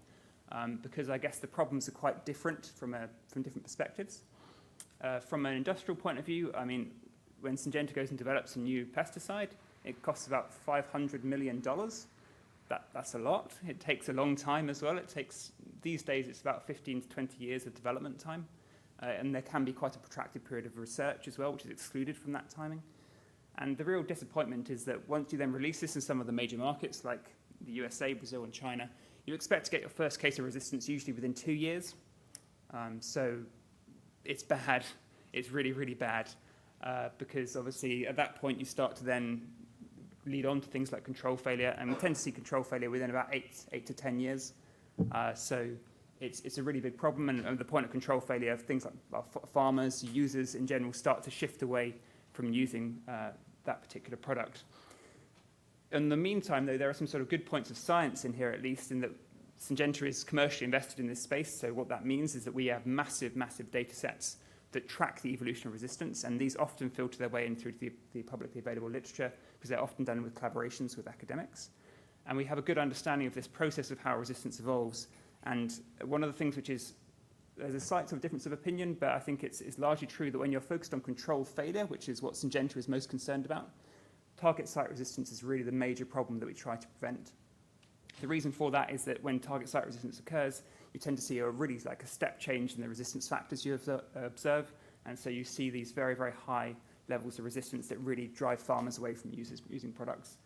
Speaker 10: because I guess the problems are quite different from different perspectives. From an industrial point of view, I mean, when Syngenta goes and develops a new pesticide, it costs about $500 million. That's a lot. It takes a long time as well. These days, it's about 15 to 20 years of development time. And there can be quite a protracted period of research as well, which is excluded from that timing. And the real disappointment is that once you then release this in some of the major markets, like the USA, Brazil, and China, you expect to get your first case of resistance usually within 2 years. So it's bad. It's really, really bad. Because obviously, at that point, you start to then lead on to things like control failure, and we tend to see control failure within about 8 to 10 years. So it's a really big problem, and the point of control failure, things like farmers, users in general, start to shift away from using that particular product. In the meantime, though, there are some sort of good points of science in here, at least, in that Syngenta is commercially invested in this space. So what that means is that we have massive, massive data sets that track the evolution of resistance, and these often filter their way in through the publicly available literature, because they're often done with collaborations with academics. And we have a good understanding of this process of how resistance evolves. And one of the things which is, there's a slight sort of difference of opinion, but I think it's largely true that when you're focused on control failure, which is what Syngenta is most concerned about, target site resistance is really the major problem that we try to prevent. The reason for that is that when target site resistance occurs, you tend to see a really like a step change in the resistance factors you observe, and so you see these very, very high levels of resistance that really drive farmers away from using products.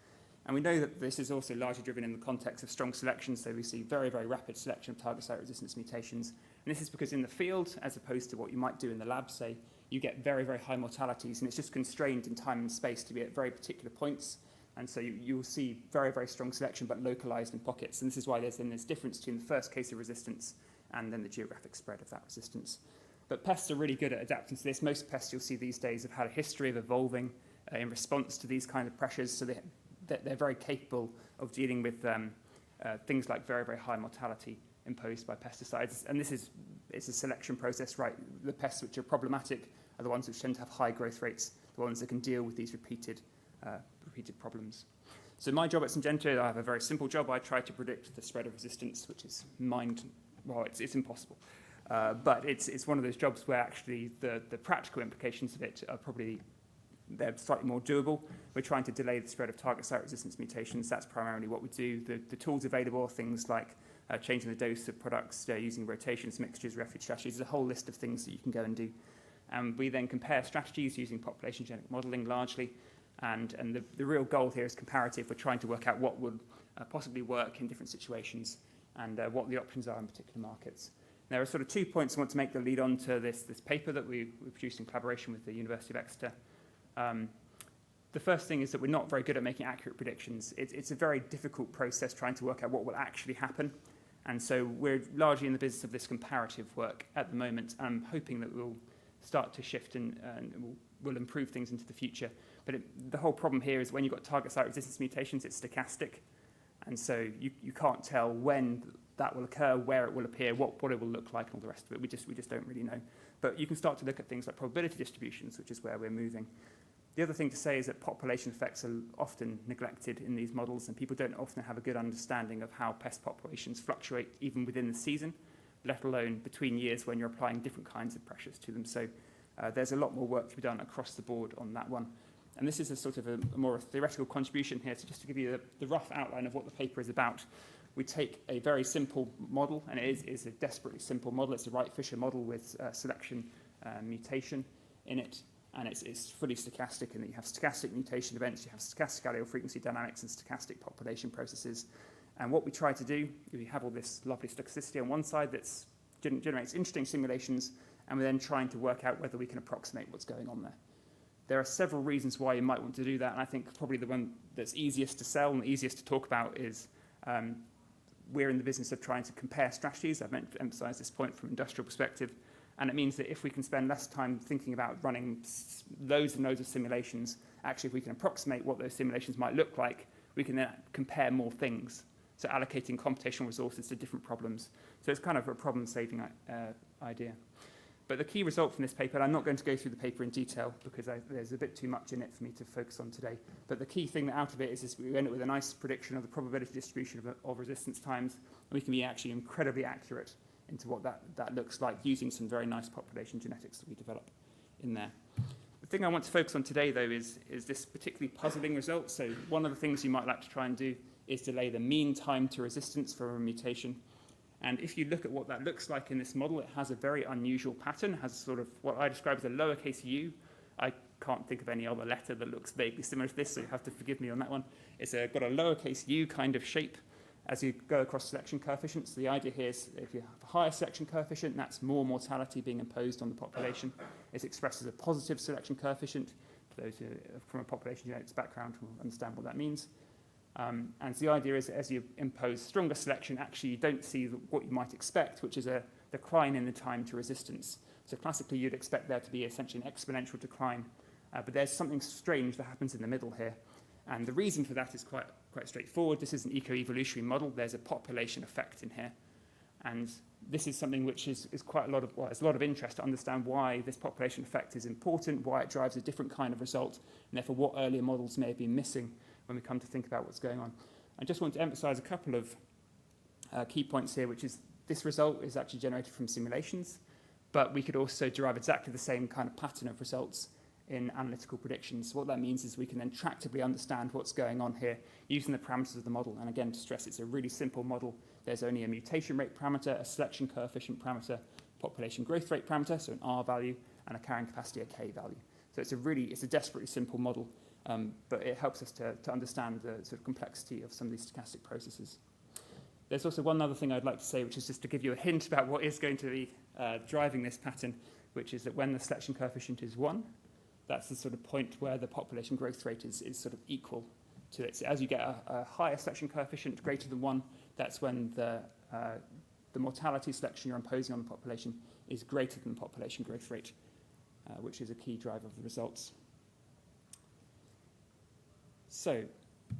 Speaker 10: And we know that this is also largely driven in the context of strong selection, so we see very, very rapid selection of target site resistance mutations. And this is because in the field, as opposed to what you might do in the lab, say, you get very, very high mortalities, and it's just constrained in time and space to be at very particular points. And so you'll see very, very strong selection, but localized in pockets. And this is why there's then this difference between the first case of resistance and then the geographic spread of that resistance. But pests are really good at adapting to this. Most pests you'll see these days have had a history of evolving in response to these kind of pressures, so they're very capable of dealing with things like very, very high mortality imposed by pesticides. And it's a selection process, right? The pests which are problematic are the ones which tend to have high growth rates, the ones that can deal with these repeated problems. So my job at Syngenta, I have a very simple job. I try to predict the spread of resistance, which is it's impossible. But it's one of those jobs where actually the practical implications of it are probably, they're slightly more doable. We're trying to delay the spread of target site resistance mutations. That's primarily what we do. The tools available are things like changing the dose of products, using rotations, mixtures, refuge strategies. There's a whole list of things that you can go and do. And we then compare strategies using population genetic modelling largely. And the real goal here is comparative. We're trying to work out what would possibly work in different situations and what the options are in particular markets. There are sort of 2 points I want to make that lead on to this paper that we produced in collaboration with the University of Exeter. The first thing is that we're not very good at making accurate predictions. It's a very difficult process trying to work out what will actually happen. And so we're largely in the business of this comparative work at the moment. I'm hoping that we'll start to shift and we'll improve things into the future. But the whole problem here is when you've got target site resistance mutations, it's stochastic. And so you can't tell when that will occur, where it will appear, what it will look like, and all the rest of it. We just don't really know. But you can start to look at things like probability distributions, which is where we're moving. The other thing to say is that population effects are often neglected in these models, and people don't often have a good understanding of how pest populations fluctuate even within the season, let alone between years when you're applying different kinds of pressures to them. So there's a lot more work to be done across the board on that one. And this is a sort of a more theoretical contribution here, so just to give you the rough outline of what the paper is about. We take a very simple model, and it is a desperately simple model. It's a Wright-Fisher model with selection mutation in it, and it's fully stochastic, and you have stochastic mutation events, you have stochastic allele frequency dynamics, and stochastic population processes. And what we try to do, we have all this lovely stochasticity on one side that generates interesting simulations, and we're then trying to work out whether we can approximate what's going on there. There are several reasons why you might want to do that, and I think probably the one that's easiest to sell and easiest to talk about is we're in the business of trying to compare strategies. I've meant to emphasize this point from an industrial perspective, and it means that if we can spend less time thinking about running loads and loads of simulations, actually if we can approximate what those simulations might look like, we can then compare more things. So allocating computational resources to different problems. So it's kind of a problem-saving idea. But the key result from this paper, and I'm not going to go through the paper in detail because there's a bit too much in it for me to focus on today, but the key thing out of it is we end up with a nice prediction of the probability distribution of resistance times, and we can be actually incredibly accurate into what that looks like using some very nice population genetics that we develop in there. The thing I want to focus on today, though, is this particularly puzzling result. So one of the things you might like to try and do is delay the mean time to resistance for a mutation. And if you look at what that looks like in this model, it has a very unusual pattern. It has sort of what I describe as a lowercase u. I can't think of any other letter that looks vaguely similar to this, so you have to forgive me on that one. It's got a lowercase u kind of shape as you go across selection coefficients. The idea here is if you have a higher selection coefficient, that's more mortality being imposed on the population. It's expressed as a positive selection coefficient. For those who are from a population genetics background will understand what that means. And so the idea is that as you impose stronger selection, actually you don't see what you might expect, which is a decline in the time to resistance. So classically, you'd expect there to be essentially an exponential decline. But there's something strange that happens in the middle here. And the reason for that is quite straightforward. This is an eco-evolutionary model. There's a population effect in here. And this is something which is quite a lot of, well, there's a lot of interest to understand why this population effect is important, why it drives a different kind of result, and therefore what earlier models may have been missing when we come to think about what's going on. I just want to emphasize a couple of key points here, which is this result is actually generated from simulations, but we could also derive exactly the same kind of pattern of results in analytical predictions. So what that means is we can then tractably understand what's going on here using the parameters of the model. And again, to stress, it's a really simple model. There's only a mutation rate parameter, a selection coefficient parameter, population growth rate parameter, so an R value, and a carrying capacity, a K value. So it's a desperately simple model. But it helps us to understand the sort of complexity of some of these stochastic processes. There's also one other thing I'd like to say, which is just to give you a hint about what is going to be driving this pattern, which is that when the selection coefficient is 1, that's the sort of point where the population growth rate is sort of equal to it. So as you get a higher selection coefficient greater than 1, that's when the mortality selection you're imposing on the population is greater than the population growth rate, which is a key driver of the results. So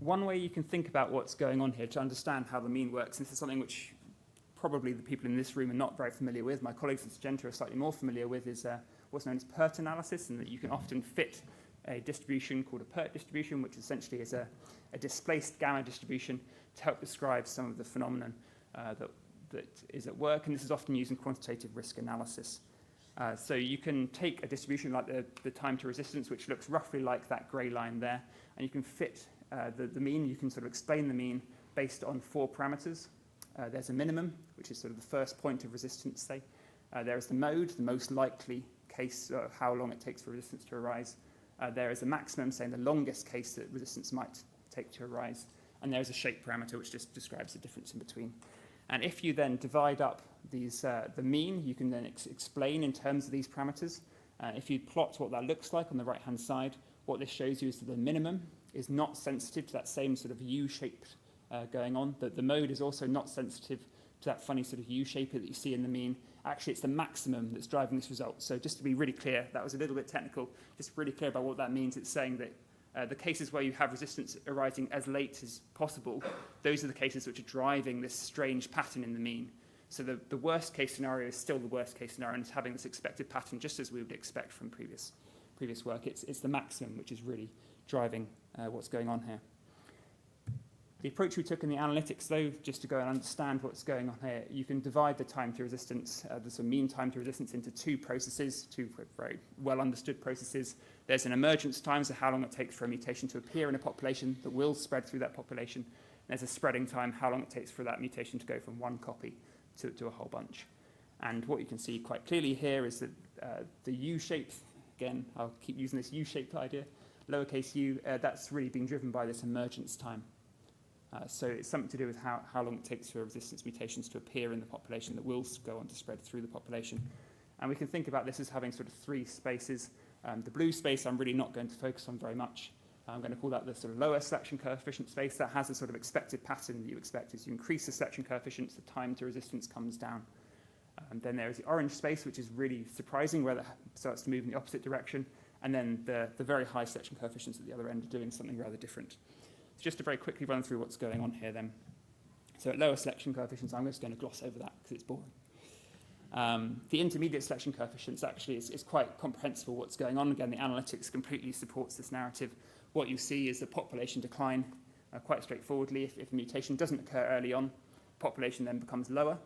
Speaker 10: one way you can think about what's going on here to understand how the mean works, and this is something which probably the people in this room are not very familiar with, my colleagues at Syngenta are slightly more familiar with, is what's known as PERT analysis, and that you can often fit a distribution called a PERT distribution, which essentially is a displaced gamma distribution to help describe some of the phenomenon that is at work, and this is often used in quantitative risk analysis. So you can take a distribution like the time to resistance, which looks roughly like that grey line there, and you can fit the mean. You can sort of explain the mean based on 4 parameters. There's a minimum, which is sort of the first point of resistance, say. There is the mode, the most likely case of how long it takes for resistance to arise. There is a maximum, saying the longest case that resistance might take to arise. And there is a shape parameter, which just describes the difference in between. And if you then divide up these, the mean, you can then explain in terms of these parameters. If you plot what that looks like on the right-hand side, what this shows you is that the minimum is not sensitive to that same sort of U-shaped going on. That the mode is also not sensitive to that funny sort of U-shape that you see in the mean. Actually, it's the maximum that's driving this result. So just to be really clear, that was a little bit technical, just really clear about what that means. It's saying that the cases where you have resistance arising as late as possible, those are the cases which are driving this strange pattern in the mean. So the worst case scenario is still the worst case scenario, and it's having this expected pattern just as we would expect from previous work. It's the maximum which is really driving what's going on here. The approach we took in the analytics, though, just to go and understand what's going on here, you can divide the time to resistance, the sort of mean time to resistance, into 2 processes, 2 very well understood processes. There's an emergence time, so how long it takes for a mutation to appear in a population that will spread through that population. And there's a spreading time, how long it takes for that mutation to go from one copy to a whole bunch. And what you can see quite clearly here is that the U-shape, again, I'll keep using this U-shaped idea, lowercase u, that's really being driven by this emergence time. So it's something to do with how long it takes for resistance mutations to appear in the population that will go on to spread through the population. And we can think about this as having sort of 3 spaces. The blue space I'm really not going to focus on very much. I'm going to call that the sort of lower selection coefficient space. That has a sort of expected pattern that you expect. As you increase the selection coefficients, the time to resistance comes down. Then there is the orange space, which is really surprising, where that starts to move in the opposite direction. And then the very high selection coefficients at the other end are doing something rather different. So just to very quickly run through what's going on here then. So at lower selection coefficients, I'm just going to gloss over that because it's boring. The intermediate selection coefficients actually is quite comprehensible what's going on. Again, the analytics completely supports this narrative. What you see is the population decline quite straightforwardly. If a mutation doesn't occur early on, population then becomes lower,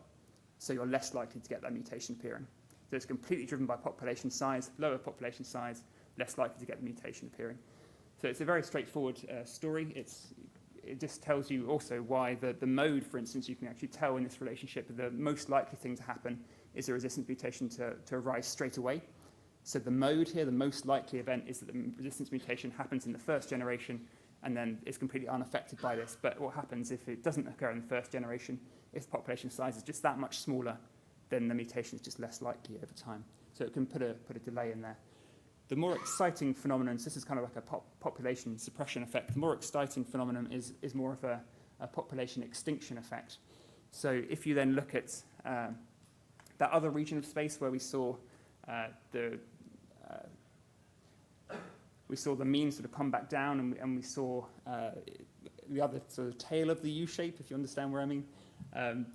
Speaker 10: so you're less likely to get that mutation appearing. So it's completely driven by population size, lower population size, less likely to get the mutation appearing. So it's a very straightforward story. It just tells you also why the mode, for instance, you can actually tell in this relationship the most likely thing to happen is a resistance mutation to arise straight away. So the mode here, the most likely event, is that the resistance mutation happens in the first generation and then is completely unaffected by this. But what happens if it doesn't occur in the first generation, if the population size is just that much smaller, then the mutation is just less likely over time. So it can put a delay in there. The more exciting phenomenon, so this is kind of like a population suppression effect, the more exciting phenomenon is more of a population extinction effect. So if you then look at that other region of space where we saw the mean sort of come back down, and we saw the other sort of tail of the U-shape, if you understand where I mean.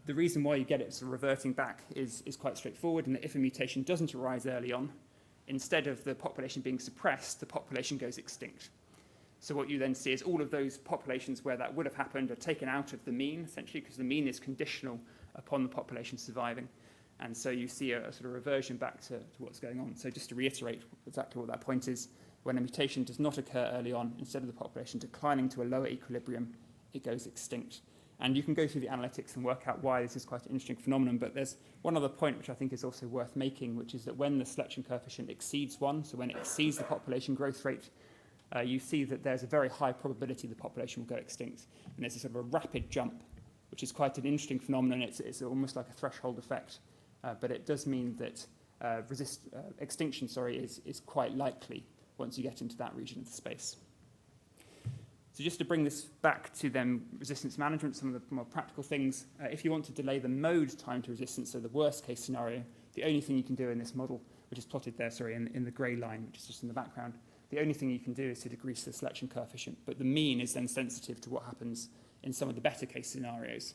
Speaker 10: The reason why you get it sort of reverting back is quite straightforward, and if a mutation doesn't arise early on, instead of the population being suppressed, the population goes extinct. So what you then see is all of those populations where that would have happened are taken out of the mean, essentially, because the mean is conditional upon the population surviving. And so you see a sort of reversion back to what's going on. So just to reiterate exactly what that point is, when a mutation does not occur early on, instead of the population declining to a lower equilibrium, it goes extinct. And you can go through the analytics and work out why this is quite an interesting phenomenon. But there's one other point which I think is also worth making, which is that when the selection coefficient exceeds 1, so when it exceeds the population growth rate, you see that there's a very high probability the population will go extinct. And there's a sort of a rapid jump, which is quite an interesting phenomenon. It's almost like a threshold effect. But it does mean that extinction is quite likely once you get into that region of the space. So just to bring this back to then resistance management, some of the more practical things, if you want to delay the mode time to resistance, so the worst case scenario, the only thing you can do in this model, which is plotted there, in the grey line, which is just in the background, the only thing you can do is to decrease the selection coefficient, but the mean is then sensitive to what happens in some of the better case scenarios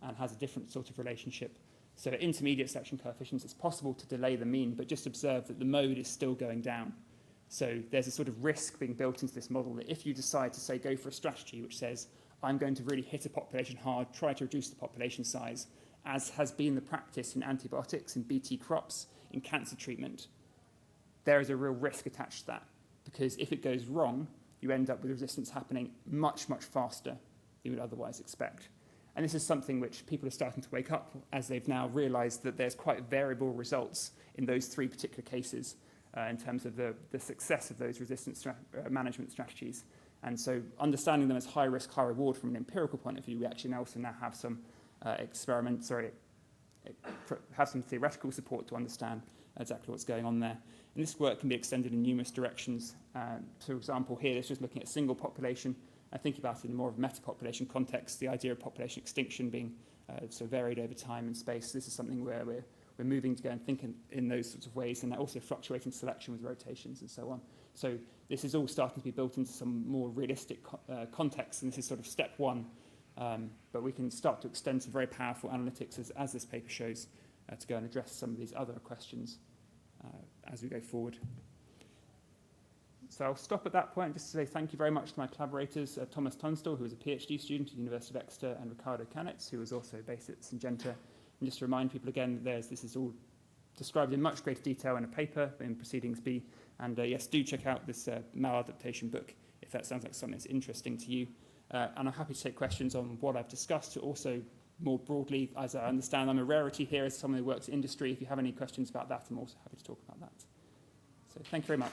Speaker 10: and has a different sort of relationship. So at intermediate selection coefficients, it's possible to delay the mean, but just observe that the mode is still going down. So there's a sort of risk being built into this model that if you decide to, say, go for a strategy which says, I'm going to really hit a population hard, try to reduce the population size, as has been the practice in antibiotics, in BT crops, in cancer treatment, there is a real risk attached to that. Because if it goes wrong, you end up with resistance happening much, much faster than you would otherwise expect. And this is something which people are starting to wake up as they've now realized that there's quite variable results in those three particular cases in terms of the success of those resistance management strategies. And so understanding them as high risk, high reward from an empirical point of view, we actually also now have some have some theoretical support to understand exactly what's going on there. And this work can be extended in numerous directions. For example, here, it's just looking at a single population. I think about it in more of a meta-population context, the idea of population extinction being so varied over time and space. This is something where we're moving to go and think in those sorts of ways, and also fluctuating selection with rotations and so on. So this is all starting to be built into some more realistic context, and this is sort of step one. But we can start to extend some very powerful analytics, as this paper shows, to go and address some of these other questions as we go forward. So I'll stop at that point just to say thank you very much to my collaborators, Thomas Tunstall, who was a PhD student at the University of Exeter, and Ricardo Canitz, who was also based at Syngenta. And just to remind people again, this is all described in much greater detail in a paper in Proceedings B. And yes, do check out this maladaptation book if that sounds like something that's interesting to you. And I'm happy to take questions on what I've discussed, also more broadly, as I understand I'm a rarity here as someone who works in industry. If you have any questions about that, I'm also happy to talk about that. So thank you very much.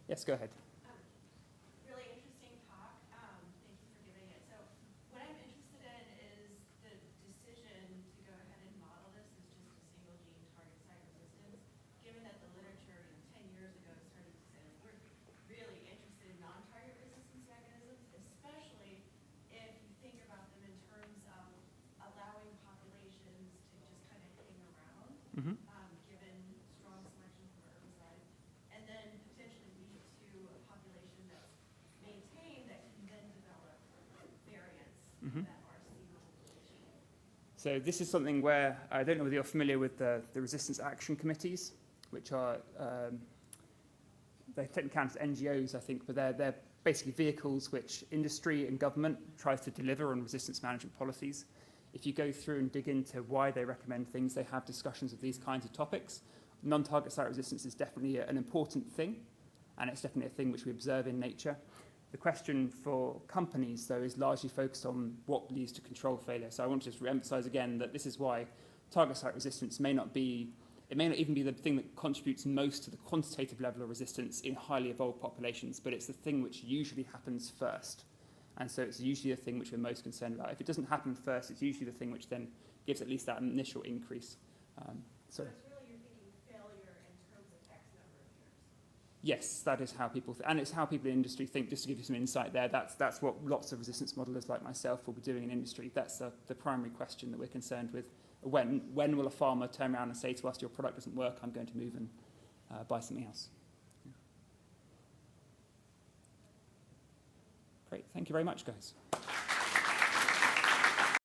Speaker 10: Yes, go ahead.
Speaker 6: Really interesting talk. Thank you for giving it. So what I'm interested in is the decision to go ahead and model this as just a single gene target site resistance, given that the literature 10 years ago started to say we're really interested in non-target resistance mechanisms, especially if you think about them in terms of allowing populations to just kind of hang around.
Speaker 10: Mm-hmm.
Speaker 6: Given strong selection from herbicides, and then potentially lead to a population that's maintained that can then develop variants that are seasonal.
Speaker 10: So this is something where, I don't know whether you're familiar with the resistance action committees, which are, they're technically counted as NGOs, I think, but they're basically vehicles which industry and government tries to deliver on resistance management policies. If you go through and dig into why they recommend things, they have discussions of these kinds of topics. Non-target site resistance is definitely an important thing, and it's definitely a thing which we observe in nature. The question for companies, though, is largely focused on what leads to control failure. So I want to just re-emphasize again that this is why target site resistance may not even be the thing that contributes most to the quantitative level of resistance in highly evolved populations, but it's the thing which usually happens first. And so it's usually the thing which we're most concerned about. If it doesn't happen first, it's usually the thing which then gives at least that initial increase.
Speaker 6: So it's really you're thinking failure in terms of X number of years.
Speaker 10: Yes, that is how people, and it's how people in industry think. Just to give you some insight there, that's what lots of resistance modelers like myself will be doing in industry. That's the primary question that we're concerned with. When will a farmer turn around and say to us, your product doesn't work, I'm going to move and buy something else? Yeah. Great, thank you very much, guys.